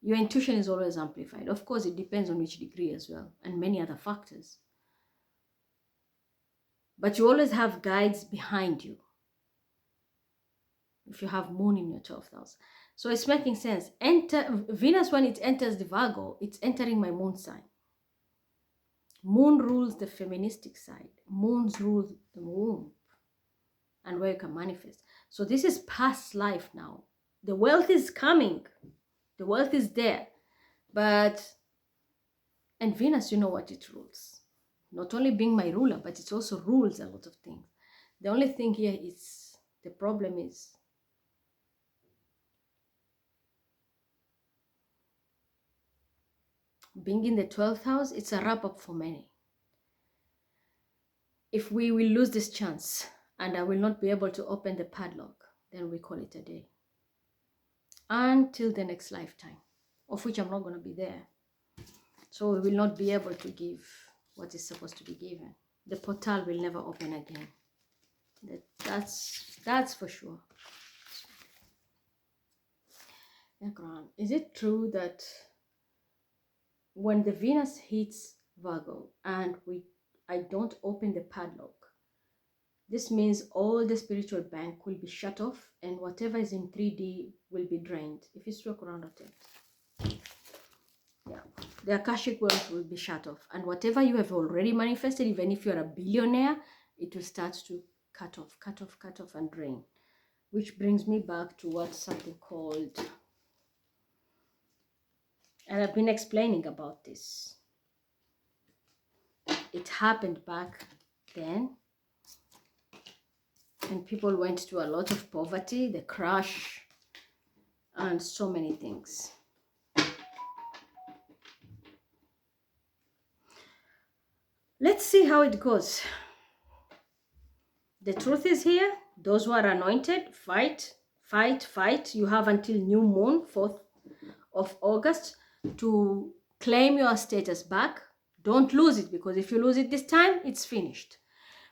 your intuition is always amplified. Of course, it depends on which degree as well, and many other factors. But you always have guides behind you if you have moon in your 12th house. So it's making sense. Venus, when it enters the Virgo, it's entering my moon sign. Moon rules the feministic side. Moons rule the womb and where you can manifest. So this is past life now. The wealth is coming. The wealth is there. And Venus, you know what it rules. Not only being my ruler, but it also rules a lot of things. The only thing here is, the problem is, being in the 12th house, it's a wrap up for many. If we will lose this chance and I will not be able to open the padlock, then we call it a day. Until the next lifetime, of which I'm not going to be there. So we will not be able to give what is supposed to be given. The portal will never open again. That's for sure. Is it true that when the Venus hits Virgo and I don't open the padlock, this means all the spiritual bank will be shut off and whatever is in 3D will be drained? If you stroke around it, yeah, the Akashic wealth will be shut off, and whatever you have already manifested, even if you're a billionaire, it will start to cut off and drain. Which brings me back to what something called, and I've been explaining about this. It happened back then, and people went through a lot of poverty, the crash, and so many things. Let's see how it goes. The truth is here. Those who are anointed, fight. You have until new moon, 4th of August, to claim your status back. Don't lose it, because if you lose it this time, it's finished.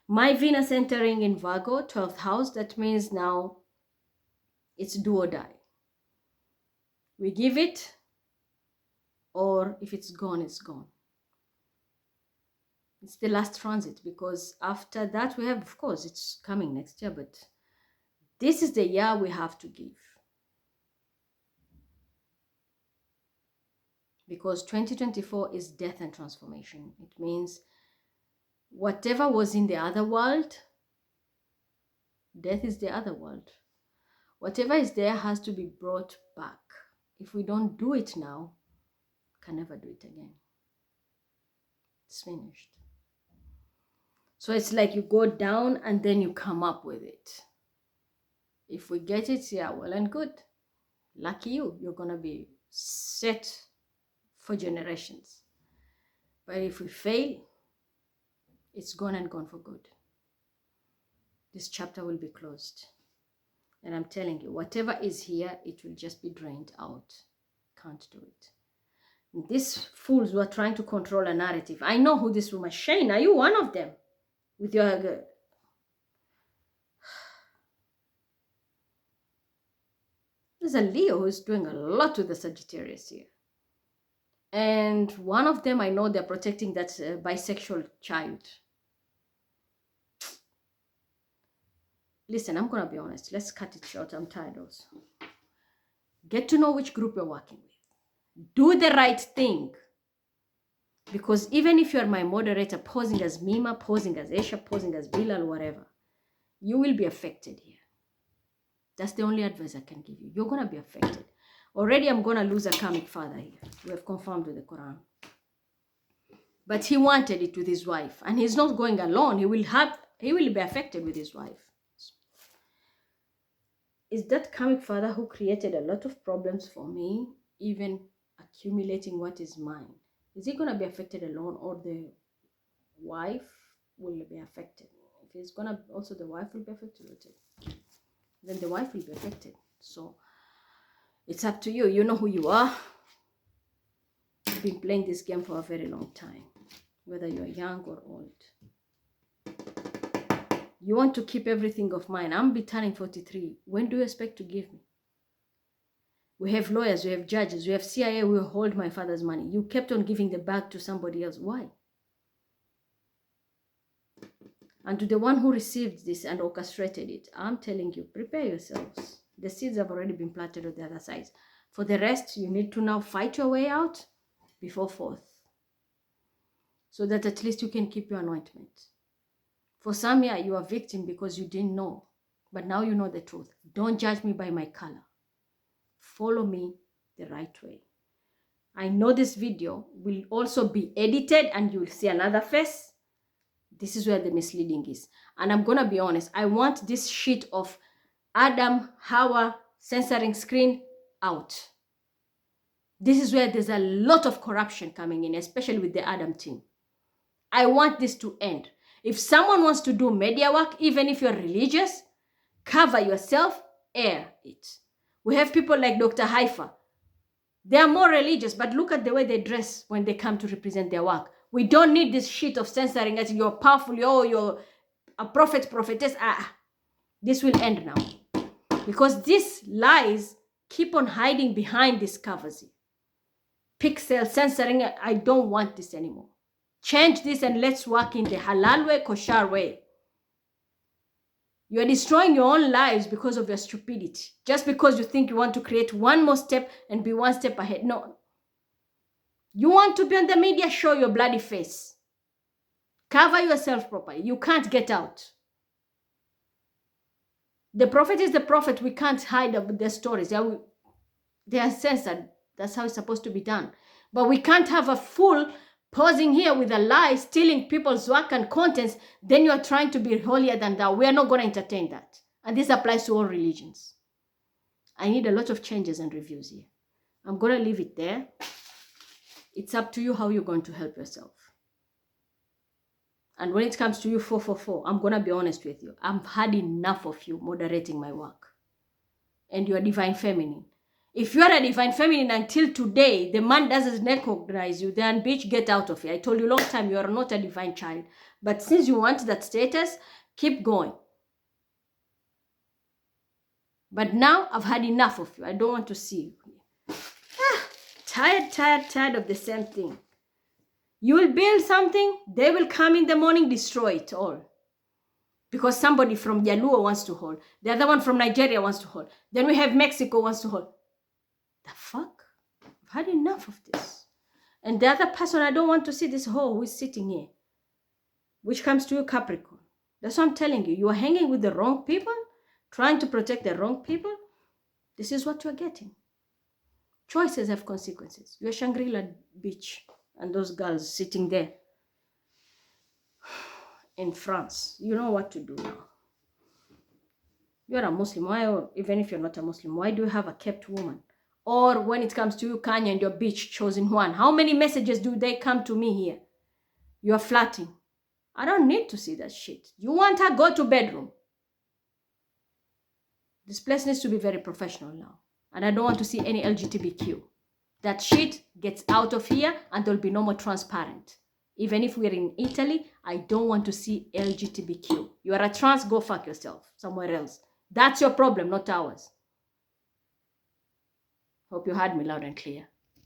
My Venus entering in Virgo, 12th house, that means now it's do or die. We give it, or if it's gone, it's gone. It's the last transit, because after that we have, of course, it's coming next year, but this is the year we have to give. Because 2024 is death and transformation. It means whatever was in the other world, death is the other world. Whatever is there has to be brought back. If we don't do it now, we can never do it again. It's finished. So it's like you go down and then you come up with it. If we get it, yeah, well and good. Lucky you, you're going to be set for generations. But if we fail, it's gone and gone for good. This chapter will be closed. And I'm telling you, whatever is here, it will just be drained out. Can't do it. And these fools who are trying to control a narrative. I know who this woman is. Shane, are you one of them? With your... There's a Leo who's doing a lot with the Sagittarius here. And one of them, I know they're protecting that bisexual child. Listen, I'm going to be honest. Let's cut it short. I'm tired also. Get to know which group you're working with. Do the right thing. Because even if you're my moderator, posing as Mima, posing as Aisha, posing as Bilal, whatever, you will be affected here. That's the only advice I can give you. You're going to be affected. Already I'm going to lose a karmic father here. We have confirmed with the Quran. But he wanted it with his wife. And he's not going alone. He will be affected with his wife. Is that karmic father who created a lot of problems for me, even accumulating what is mine? Is he going to be affected alone, or the wife will be affected? If he's going to, also the wife will be affected with it. Then the wife will be affected. So it's up to you. You know who you are. You've been playing this game for a very long time, whether you're young or old. You want to keep everything of mine. I'm be turning 43. When do you expect to give me? We have lawyers, we have judges, we have CIA who will hold my father's money. You kept on giving the bag to somebody else. Why? And to the one who received this and orchestrated it, I'm telling you, prepare yourselves. The seeds have already been planted on the other side. For the rest, you need to now fight your way out before 4th. So that at least you can keep your anointment. For some, yeah, you are a victim because you didn't know. But now you know the truth. Don't judge me by my color. Follow me the right way. I know this video will also be edited and you will see another face. This is where the misleading is. And I'm going to be honest. I want this shit of Adam, Hawa, censoring screen out. This is where there's a lot of corruption coming in, especially with the Adam team. I want this to end. If someone wants to do media work, even if you're religious, cover yourself, air it. We have people like Dr. Haifa. They are more religious, but look at the way they dress when they come to represent their work. We don't need this shit of censoring as you're powerful, you're a prophet, prophetess. This will end now. Because these lies keep on hiding behind these covers. Pixel censoring, I don't want this anymore. Change this and let's work in the halal way, kosher way. You are destroying your own lives because of your stupidity. Just because you think you want to create one more step and be one step ahead. No. You want to be on the media, show your bloody face. Cover yourself properly. You can't get out. The prophet is the prophet. We can't hide their stories. They are censored. That's how it's supposed to be done. But we can't have a fool posing here with a lie, stealing people's work and contents. Then you are trying to be holier than thou. We are not going to entertain that. And this applies to all religions. I need a lot of changes and reviews here. I'm going to leave it there. It's up to you how you're going to help yourself. And when it comes to you 444, I'm going to be honest with you. I've had enough of you moderating my work. And you're divine feminine. If you are a divine feminine until today, the man doesn't recognize you, then bitch, get out of here. I told you a long time, you are not a divine child. But since you want that status, keep going. But now, I've had enough of you. I don't want to see you. Tired of the same thing. You will build something, they will come in the morning, destroy it all. Because somebody from Yaluo wants to hold. The other one from Nigeria wants to hold. Then we have Mexico wants to hold. The fuck? I've had enough of this. And the other person, I don't want to see this hoe who is sitting here. Which comes to you, Capricorn. That's what I'm telling you. You are hanging with the wrong people, trying to protect the wrong people. This is what you're getting. Choices have consequences. You're Shangri-La Beach and those girls sitting there in France. You know what to do now. You're a Muslim. Why, or even if you're not a Muslim, why do you have a kept woman? Or when it comes to you, Kanye, and your bitch, chosen one, how many messages do they come to me here? You're flirting. I don't need to see that shit. You want her, go to bedroom. This place needs to be very professional now. And I don't want to see any LGBTQ. That shit gets out of here and there'll be no more transparent. Even if we're in Italy, I don't want to see LGBTQ. You are a trans, go fuck yourself somewhere else. That's your problem, not ours. Hope you heard me loud and clear.